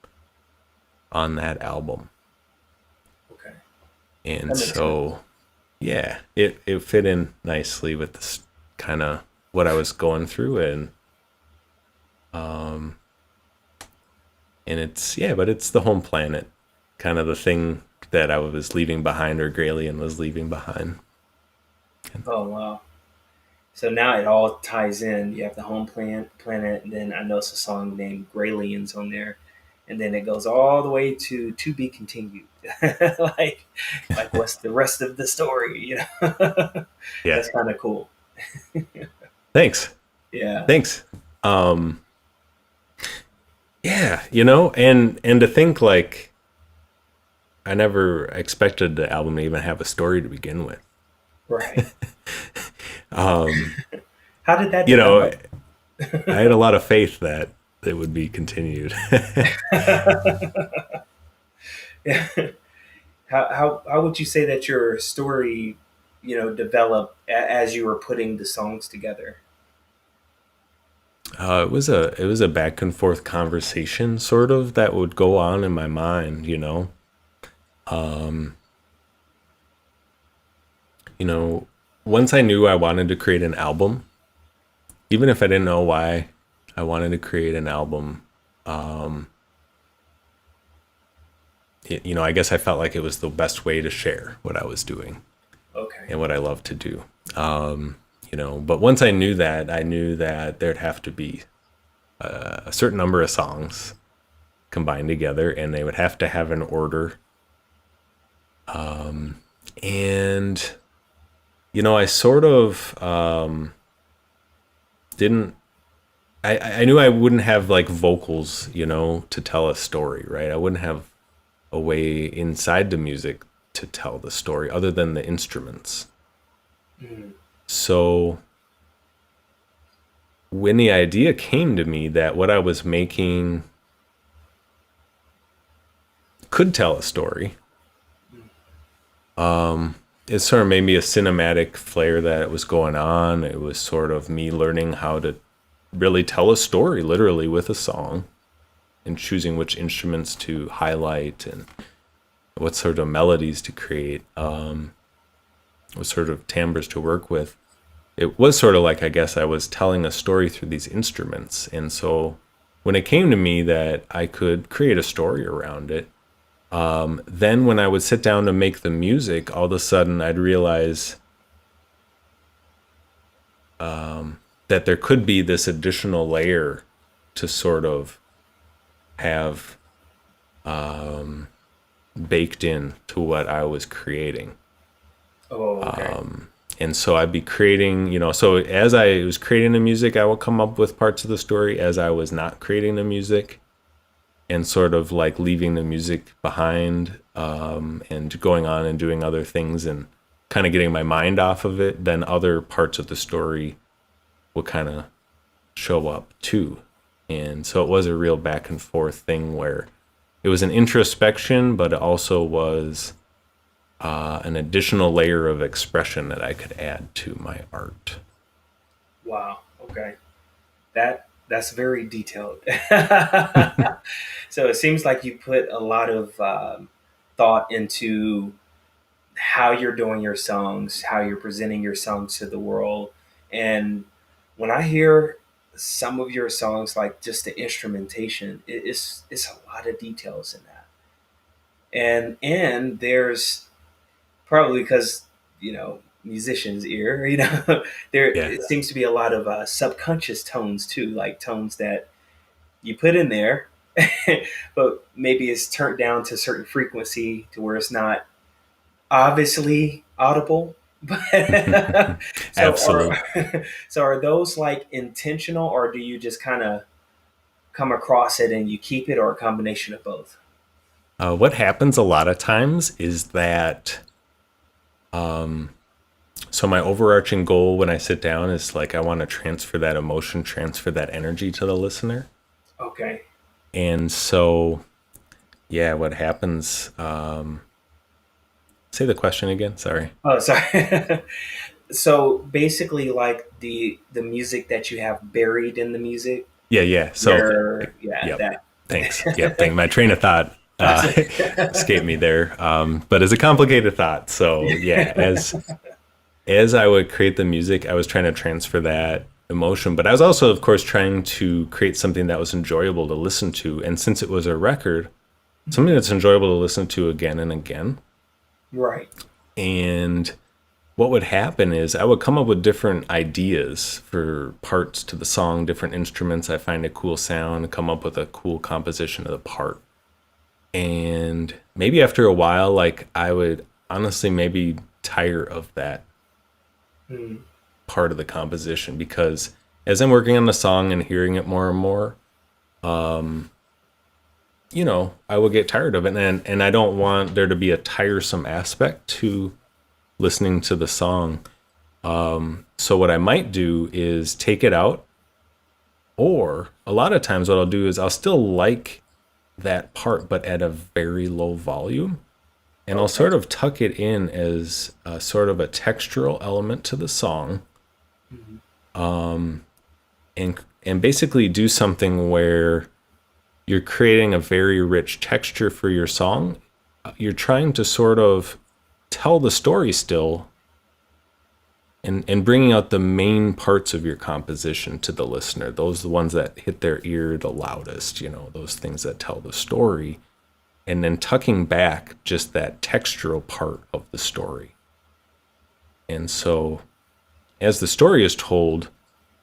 on that album. Okay. And That makes sense. so, yeah, it fit in nicely with this kind of what I was going through. And it's, yeah, but it's the home planet, kind of the thing that I was leaving behind or Graylian was leaving behind. Oh wow. So now it all ties in. You have the home planet, and then I know it's a song named Graylians on there, and then it goes all the way to be continued. like, like what's the rest of the story? You know, Yeah. that's kind of cool. Thanks. Yeah. Thanks. Um, yeah, you know, and to think like I never expected the album to even have a story to begin with. Right. Um, How did that you know, develop? I had a lot of faith that it would be continued. Yeah. How would you say that your story, developed as you were putting the songs together? It was a back and forth conversation sort of that would go on in my mind, you know. You know, once I knew I wanted to create an album, even if I didn't know why I wanted to create an album, I guess I felt like it was the best way to share what I was doing Okay. and what I love to do. But once I knew that, I knew that there'd have to be a certain number of songs combined together and they would have to have an order. And, I sort of didn't, I knew I wouldn't have like vocals, to tell a story, right? I wouldn't have a way inside the music to tell the story other than the instruments. Mm. So when the idea came to me that what I was making could tell a story, it sort of made me a cinematic flair that was going on. It was sort of me learning how to really tell a story literally with a song and choosing which instruments to highlight and what sort of melodies to create, what sort of timbres to work with. It was sort of like I guess I was telling a story through these instruments. And so when it came to me that I could create a story around it, then when I would sit down to make the music, all of a sudden I'd realize that there could be this additional layer to sort of have baked in to what I was creating. Oh, okay. And so I'd be creating, so as I was creating the music, I would come up with parts of the story as I was not creating the music and sort of like leaving the music behind, and going on and doing other things and kind of getting my mind off of it. Then other parts of the story would kind of show up too. And so it was a real back and forth thing where it was an introspection, but it also was an additional layer of expression that I could add to my art. Wow. Okay. That's very detailed. So it seems like you put a lot of thought into how you're doing your songs, how you're presenting your songs to the world. And when I hear some of your songs, like just the instrumentation, it's a lot of details in that. And there's probably because musicians ear, there Yeah. it seems to be a lot of subconscious tones too, like tones that you put in there but maybe it's turned down to a certain frequency to where it's not obviously audible. But so Absolute. are so are those like intentional, or do you just kind of come across it and you keep it, or a combination of both? What happens a lot of times is that, so my overarching goal when I sit down is like I want to transfer that emotion, transfer that energy to the listener. Okay. And so, yeah, what happens? Say the question again. Sorry. Oh, sorry. So basically, like the music that you have buried in the music, Yeah, yeah. So, where yeah, yep. that. Thanks. Yep. Thank. My train of thought That's escaped me there, but it's a complicated thought. So, yeah, as I would create the music, I was trying to transfer that emotion, but I was also, of course, trying to create something that was enjoyable to listen to. And since it was a record, something that's enjoyable to listen to again and again. right. And what would happen is I would come up with different ideas for parts to the song, different instruments. I find a cool sound, come up with a cool composition of the part. And maybe after a while, like I would honestly maybe tire of that Mm, part of the composition because as I'm working on the song and hearing it more and more, I will get tired of it. And I don't want there to be a tiresome aspect to listening to the song. So what I might do is take it out, or a lot of times what I'll do is I'll still like that part, but at a very low volume. And I'll okay. sort of tuck it in as a sort of a textural element to the song, Mhm. and basically do something where you're creating a very rich texture for your song. You're trying to sort of tell the story still, and bringing out the main parts of your composition to the listener. Those are the ones that hit their ear the loudest, those things that tell the story. And then tucking back just that textural part of the story. And so as the story is told,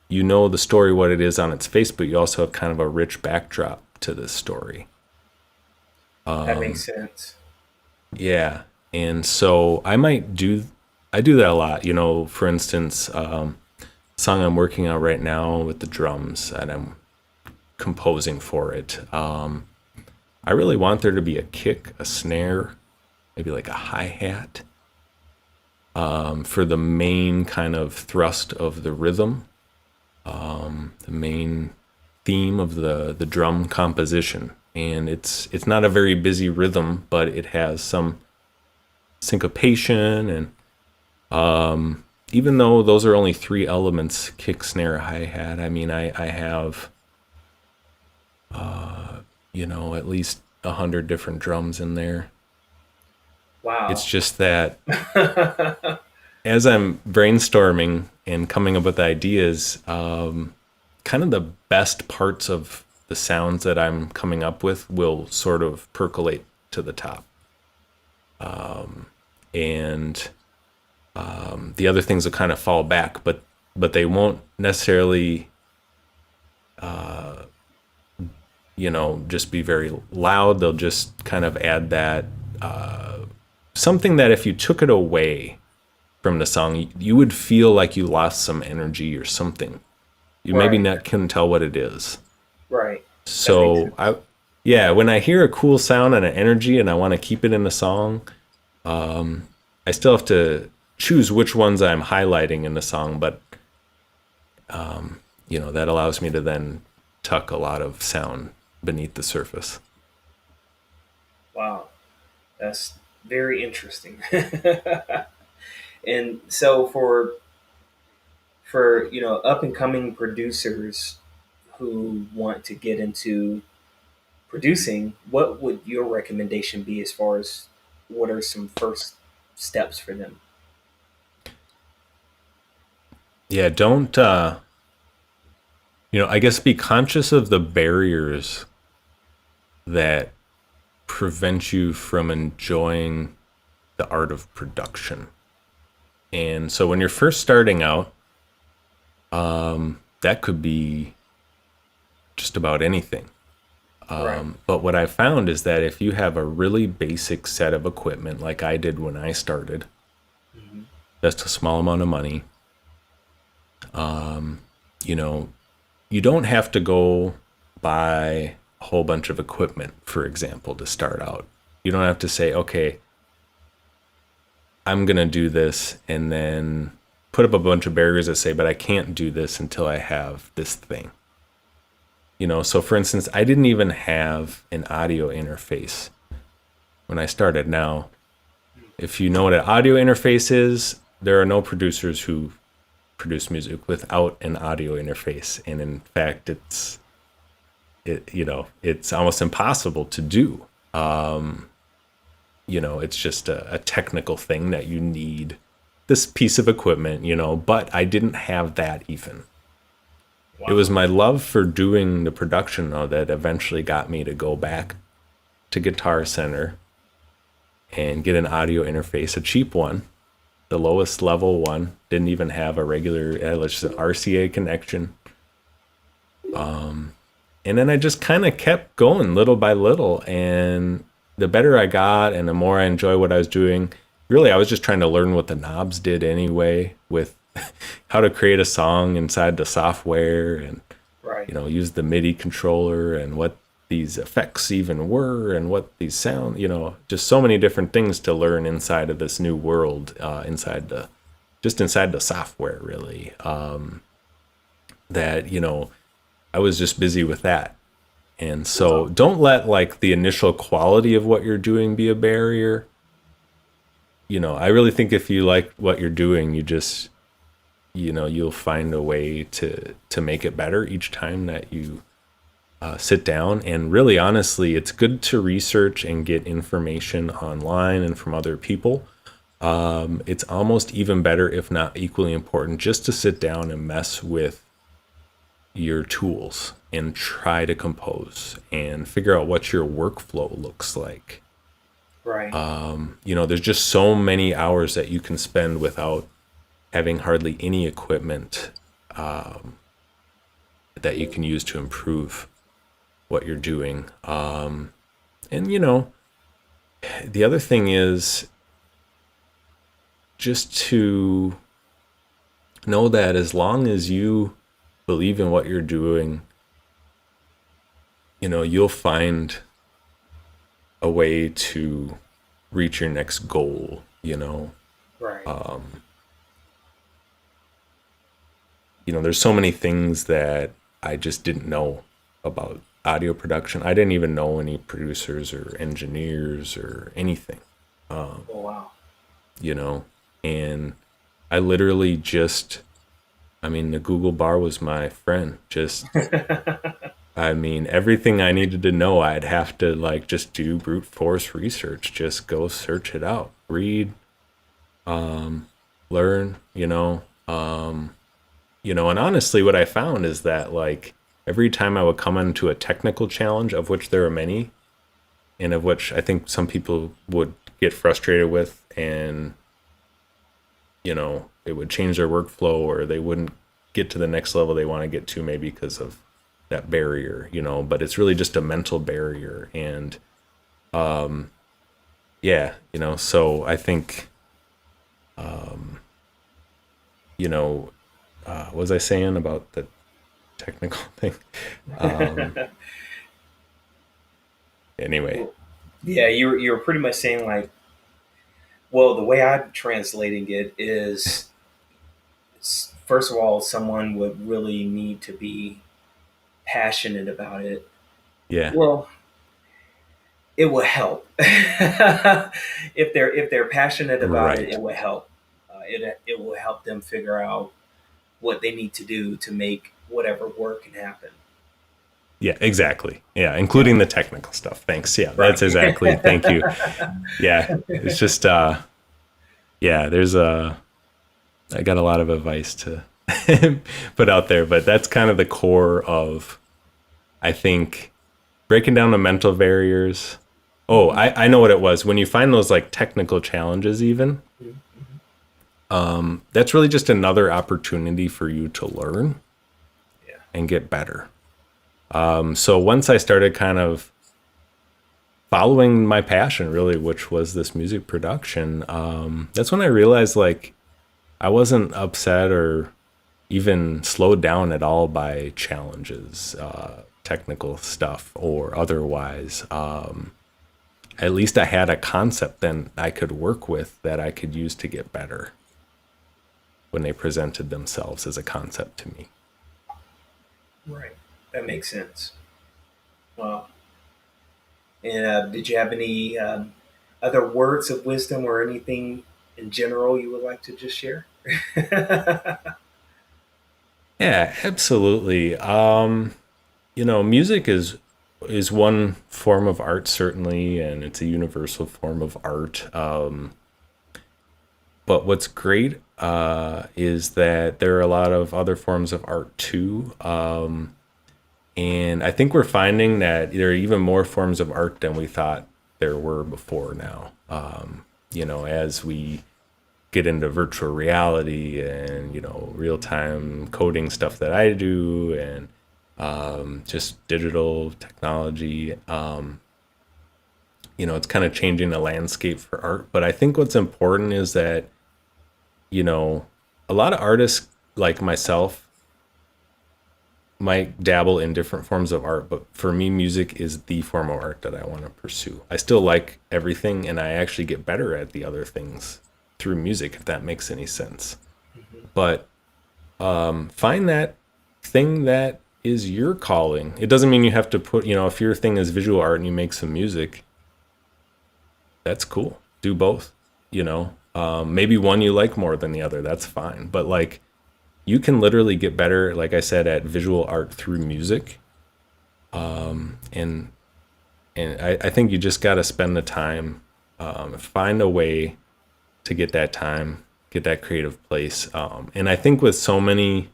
you know the story, what it is on its face, but you also have kind of a rich backdrop to this story. That makes sense. Yeah. And so I do that a lot. For instance, song I'm working on right now with the drums and I'm composing for it. I really want there to be a kick, a snare, maybe like a hi-hat, for the main kind of thrust of the rhythm, the main theme of the drum composition. And it's not a very busy rhythm, but it has some syncopation. And even though those are only three elements, kick, snare, hi-hat, I mean, I have, at least 100 different drums in there. It's Wow. just that as I'm brainstorming and coming up with ideas, kind of the best parts of the sounds that I'm coming up with will sort of percolate to the top. And the other things will kind of fall back, but they won't necessarily, just be very loud. They'll just kind of add that something that if you took it away from the song, you would feel like you lost some energy or something. You maybe Right. not couldn't tell what it is. Right. That makes So sense. yeah, when I hear a cool sound and an energy and I want to keep it in the song, I still have to choose which ones I'm highlighting in the song, but that allows me to then tuck a lot of sound beneath the surface. Wow. That's very interesting. And so for up and coming producers who want to get into producing, what would your recommendation be as far as what are some first steps for them? Yeah, don't I guess be conscious of the barriers that prevent you from enjoying the art of production. And so when you're first starting out, that could be just about anything. Right. But what I found is that if you have a really basic set of equipment, like I did when I started, Hmm. just a small amount of money, you know, you don't have to go buy a whole bunch of equipment, for example, to start out. You don't have to say, okay, I'm going to do this and then put up a bunch of barriers that say, but I can't do this until I have this thing. So for instance, I didn't even have an audio interface when I started. Now, if you know what an audio interface is, there are no producers who produce music without an audio interface. And in fact, it's almost impossible to do. It's just a technical thing that you need this piece of equipment, but I didn't have that even. It was Wow. my love for doing the production though that eventually got me to go back to Guitar Center and get an audio interface, a cheap one, the lowest level one. Didn't even have a regular, just an RCA connection. And then I just kind of kept going little by little. And the better I got and the more I enjoy what I was doing, really, I was just trying to learn what the knobs did anyway with how to create a song inside the software and, Right. use the MIDI controller and what these effects even were and what these sound, just so many different things to learn inside of this new world, inside the software, really. That, I was just busy with that. And so Wow. don't let like the initial quality of what you're doing be a barrier. I really think if you like what you're doing, you just, you'll find a way to make it better each time that you sit down. And really, honestly, it's good to research and get information online and from other people. It's almost even better, if not equally important, just to sit down and mess with your tools and try to compose and figure out what your workflow looks like. Right. There's just so many hours that you can spend without having hardly any equipment that you can use to improve what you're doing. And the other thing is just to know that as long as you believe in what you're doing, you'll find a way to reach your next goal. Right. There's so many things that I just didn't know about audio production. I didn't even know any producers or engineers or anything, Oh, wow. you know, and I literally just, the Google bar was my friend. Everything I needed to know, I'd have to like just do brute force research, just go search it out, read, learn, and honestly, what I found is that like every time I would come into a technical challenge, of which there are many, and of which I think some people would get frustrated with, and it would change their workflow or they wouldn't get to the next level they want to get to, maybe because of that barrier, but it's really just a mental barrier. And yeah, so I think, what was I saying about the technical thing? Um, anyway, Well, yeah, you were pretty much saying like, well, the way I'm translating it is, first of all, someone would really need to be passionate about it. yeah, Well, it will help if they're passionate about it. right. It will help. It will help them figure out what they need to do to make whatever work can happen. Yeah, exactly. Yeah, Yeah. including the technical stuff. Thanks. Yeah, Right. that's exactly. Thank you. Yeah, it's just yeah, I got a lot of advice to put out there, but that's kind of the core of, I think, breaking down the mental barriers. Oh, Mhm. I know what it was. When you find those like technical challenges, even, Mhm. that's really just another opportunity for you to learn Yeah. and get better. So once I started kind of following my passion, really, which was this music production, that's when I realized like I wasn't upset or even slowed down at all by challenges, technical stuff or otherwise. At least I had a concept then I could work with that I could use to get better when they presented themselves as a concept to me. Right. That makes sense. Well, and did you have any other words of wisdom or anything in general you would like to just share? Yeah, absolutely. Music is one form of art certainly, and it's a universal form of art. But what's great is that there are a lot of other forms of art too. And I think we're finding that there are even more forms of art than we thought there were before now. As we get into virtual reality and, real time coding stuff that I do and just digital technology, it's kind of changing the landscape for art. But I think what's important is that, you know, a lot of artists like myself might dabble in different forms of art, but for me, music is the form of art that I want to pursue. I still like everything, and I actually get better at the other things through music, if that makes any sense. Mhm. But find that thing that is your calling. It doesn't mean you have to put, if your thing is visual art and you make some music, that's cool. Do both, maybe one you like more than the other. That's fine. But like, you can literally get better, like I said, at visual art through music. And I think you just got to spend the time, find a way to get that time, get that creative place. And I think with so many,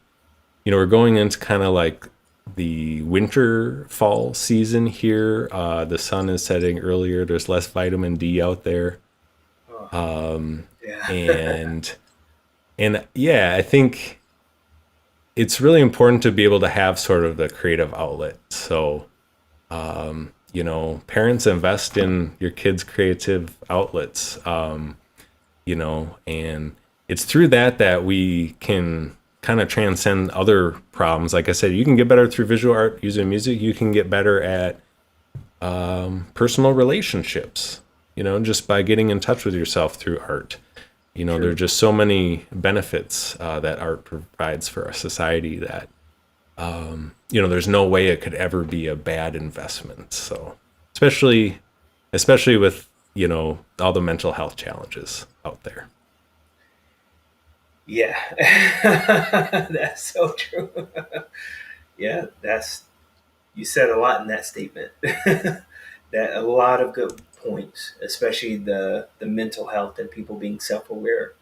we're going into kind of like the winter fall season here. The sun is setting earlier. There's less vitamin D out there. Oh, yeah. And yeah, I think it's really important to be able to have sort of the creative outlet. So, parents invest in your kids' creative outlets, and it's through that we can kind of transcend other problems. Like I said, you can get better through visual art using music. You can get better at personal relationships, just by getting in touch with yourself through art. There are True. just so many benefits that art provides for our society that there's no way it could ever be a bad investment. So, especially with all the mental health challenges out there. Yeah. That's so true. Yeah, that's you said a lot in that statement. That a lot of good points, especially the mental health and people being self-aware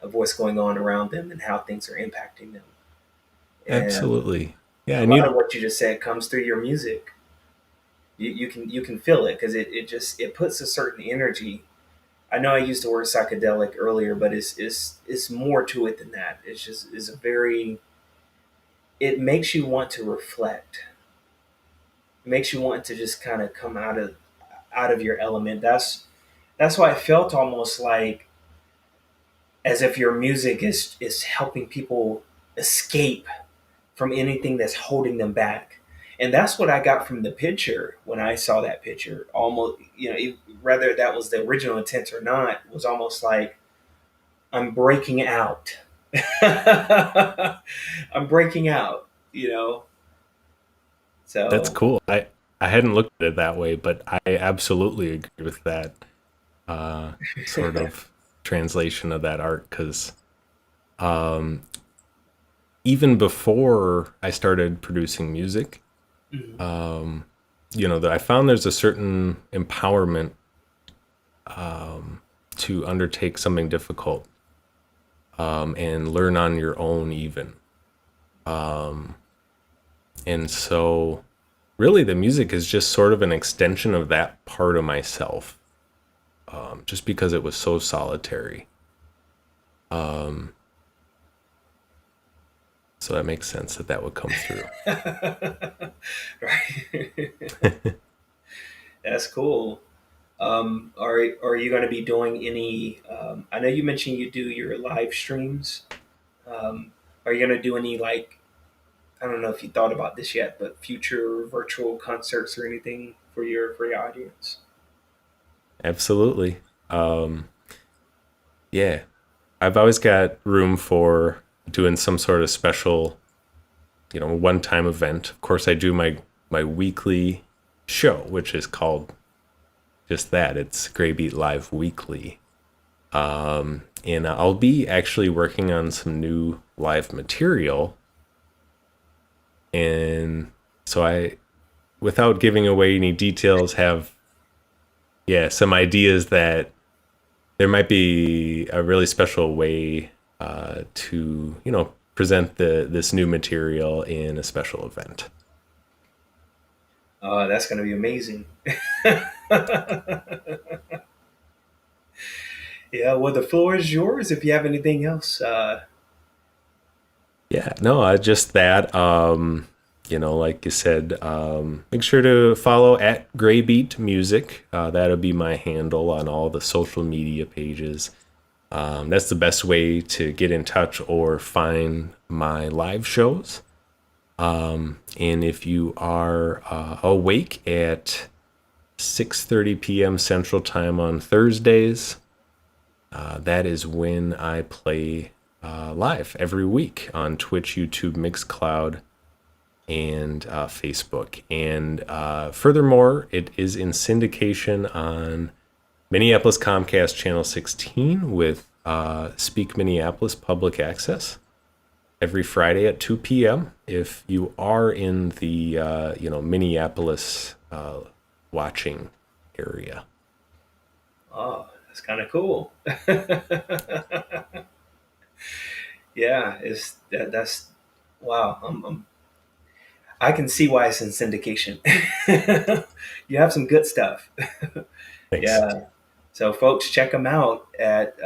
of what's going on around them and how things are impacting them. And Absolutely, yeah, a and lot of what you just said comes through your music. You can feel it because it just it puts a certain energy. I know I used the word psychedelic earlier, but it's more to it than that. It's just is a very it makes you want to reflect. It makes you want to just kind of come out of your element. That's why it felt almost like as if your music is helping people escape from anything that's holding them back. And that's what I got from the picture when I saw that picture. Almost, whether that was the original intent or not, was almost like I'm breaking out. I'm breaking out, you know. that's So cool. I hadn't looked at it that way, but I absolutely agree with that sort of translation of that art because even before I started producing music, mhm, that I found there's a certain empowerment to undertake something difficult and learn on your own, even. And so, really, the music is just sort of an extension of that part of myself, just because it was so solitary. So that makes sense that that would come through. Right. That's cool. Are you going to be doing any? I know you mentioned you do your live streams. Are you going to do any, like, I don't know if you thought about this yet, but future virtual concerts or anything for your audience? Absolutely. Um, yeah, I've always got room for doing some sort of special, one-time event. Of course, I do my weekly show, which is called just that. It's GrayBeat Live Weekly. And I'll be actually working on some new live material. And so without giving away any details, have, yeah, some ideas that there might be a really special way to, present this new material in a special event. That's going to be amazing. Yeah, well, the floor is yours if you have anything else. Yeah, no, just that. Like you said, make sure to follow at GrayBeat Music. That'll be my handle on all the social media pages. That's the best way to get in touch or find my live shows. And if you are awake at 6:30 p.m. Central Time on Thursdays, that is when I play live every week on Twitch, YouTube, Mixcloud, and Facebook. And furthermore, it is in syndication on Minneapolis Comcast Channel 16 with Speak Minneapolis Public Access every Friday at 2 p.m. If you are in the Minneapolis watching area. Oh, that's kind of cool. Yeah, that's wow. I can see why it's in syndication. You have some good stuff. Thanks. Yeah. So, folks, check them out at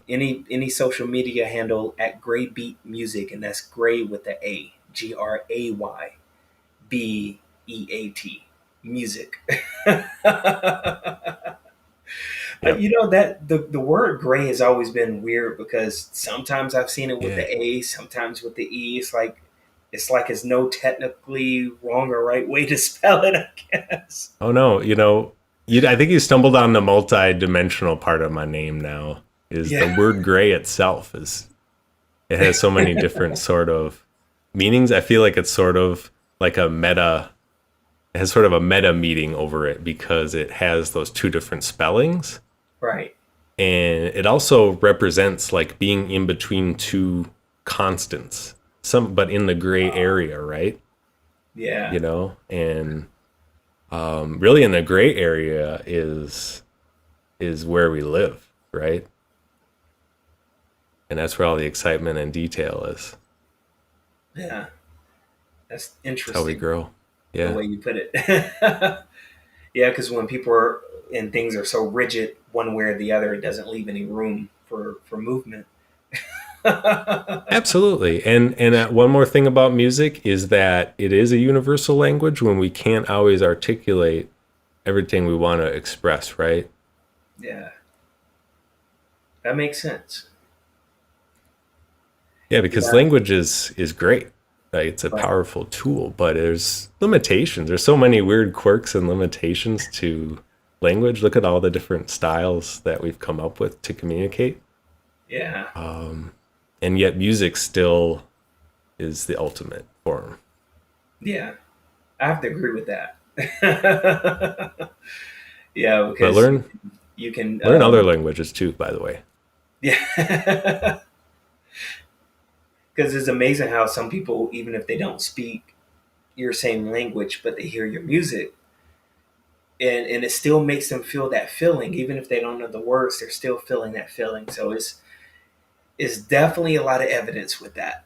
any social media handle at GrayBeat Music, and that's Gray with the A, GrayBeat Music. Yep. That the word gray has always been weird because sometimes I've seen it with Yeah. the A, sometimes with the E. It's like it's no technically wrong or right way to spell it, I guess. Oh no, I think you stumbled on the multi-dimensional part of my name now. Is the Yeah, word gray itself is it has so many different sort of meanings. I feel like it's sort of like a meta it has sort of a meta meaning over it because it has those two different spellings. right. And it also represents like being in between two constants. But in the gray area, right? Yeah, And really in the gray area is where we live, right? And that's where all the excitement and detail is. yeah. That's It's how we interesting grow. the Yeah. way you put it. Yeah, because when people are and things are so rigid one way or the other, it doesn't leave any room for movement. Absolutely. And one more thing about music is that it is a universal language when we can't always articulate everything we want to express, right? Yeah, that makes sense. Yeah, because Yeah, language is great. Like it's a right. powerful tool, but there's limitations. There's so many weird quirks and limitations to language. Look at all the different styles that we've come up with to communicate. Yeah, And yet music still is the ultimate form. yeah. I have to agree with that. Yeah, But because learn you can learn other languages too, by the way. yeah. Because it's amazing how some people, even if they don't speak your same language, but they hear your music, and it still makes them feel that feeling, even if they don't know the words, they're still feeling that feeling. So it's definitely a lot of evidence with that.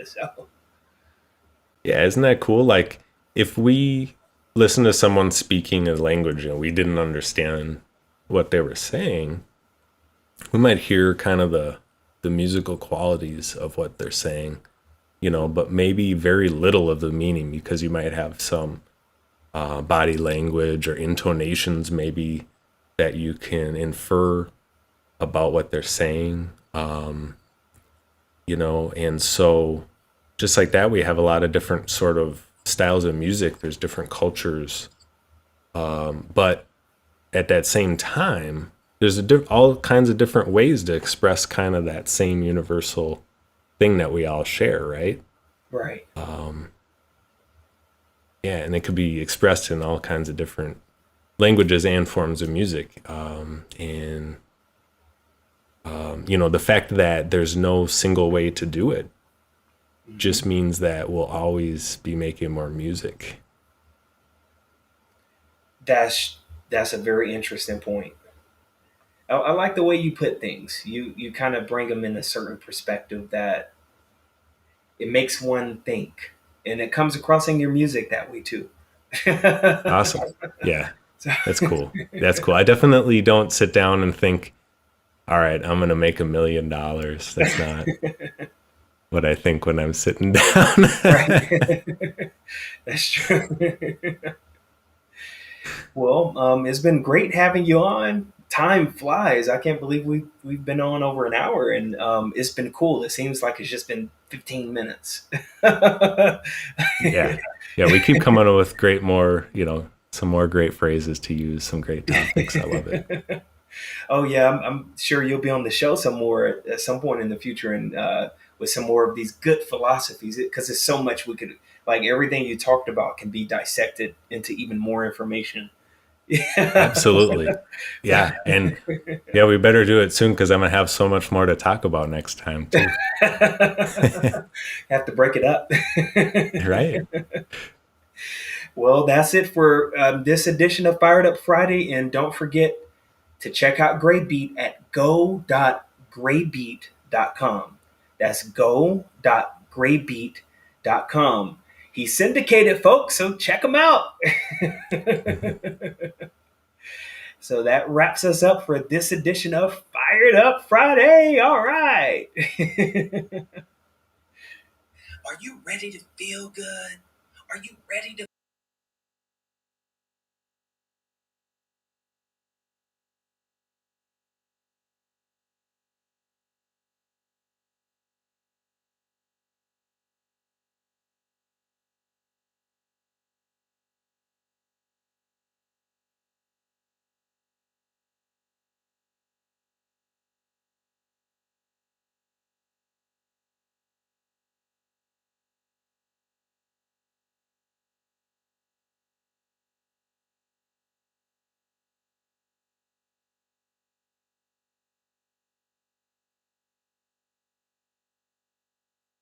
So Yeah, isn't that cool? Like if we listen to someone speaking a language and we didn't understand what they were saying, we might hear kind of the the musical qualities of what they're saying, but maybe very little of the meaning because you might have some body language or intonations maybe that you can infer about what they're saying, and so just like that, we have a lot of different sort of styles of music. There's different cultures, but at that same time, there's all kinds of different ways to express kind of that same universal thing that we all share, right? Right. Yeah, and it could be expressed in all kinds of different languages and forms of music. And the fact that there's no single way to do it Hmm. just means that we'll always be making more music. That's a very interesting point. I like the way you put things. You kind of bring them in a certain perspective that it makes one think, and it comes across in your music that way too. Awesome. Yeah, So, that's cool. That's cool. I definitely don't sit down and think, all right, I'm going to make $1 million. That's not what I think when I'm sitting down. right, that's true. Well, it's been great having you on. Time flies. I can't believe we've been on over an hour, and it's been cool. It seems like it's just been 15 minutes. Yeah. Yeah. We keep coming up with some more great phrases to use, some great topics. I love it. Oh yeah, I'm sure you'll be on the show some more at some point in the future, and with some more of these good philosophies, because there's so much we could like. Everything you talked about can be dissected into even more information. Yeah. Absolutely. So, Yeah. And yeah, we better do it soon because I'm going to have so much more to talk about next time, too. have to break it up. Right. Well, that's it for this edition of Fired Up Friday, and don't forget to check out GrayBeat at go.graybeat.com. That's go.graybeat.com. He's syndicated, folks, so check him out. So that wraps us up for this edition of Fired Up Friday. All right. Are you ready to feel good? Are you ready to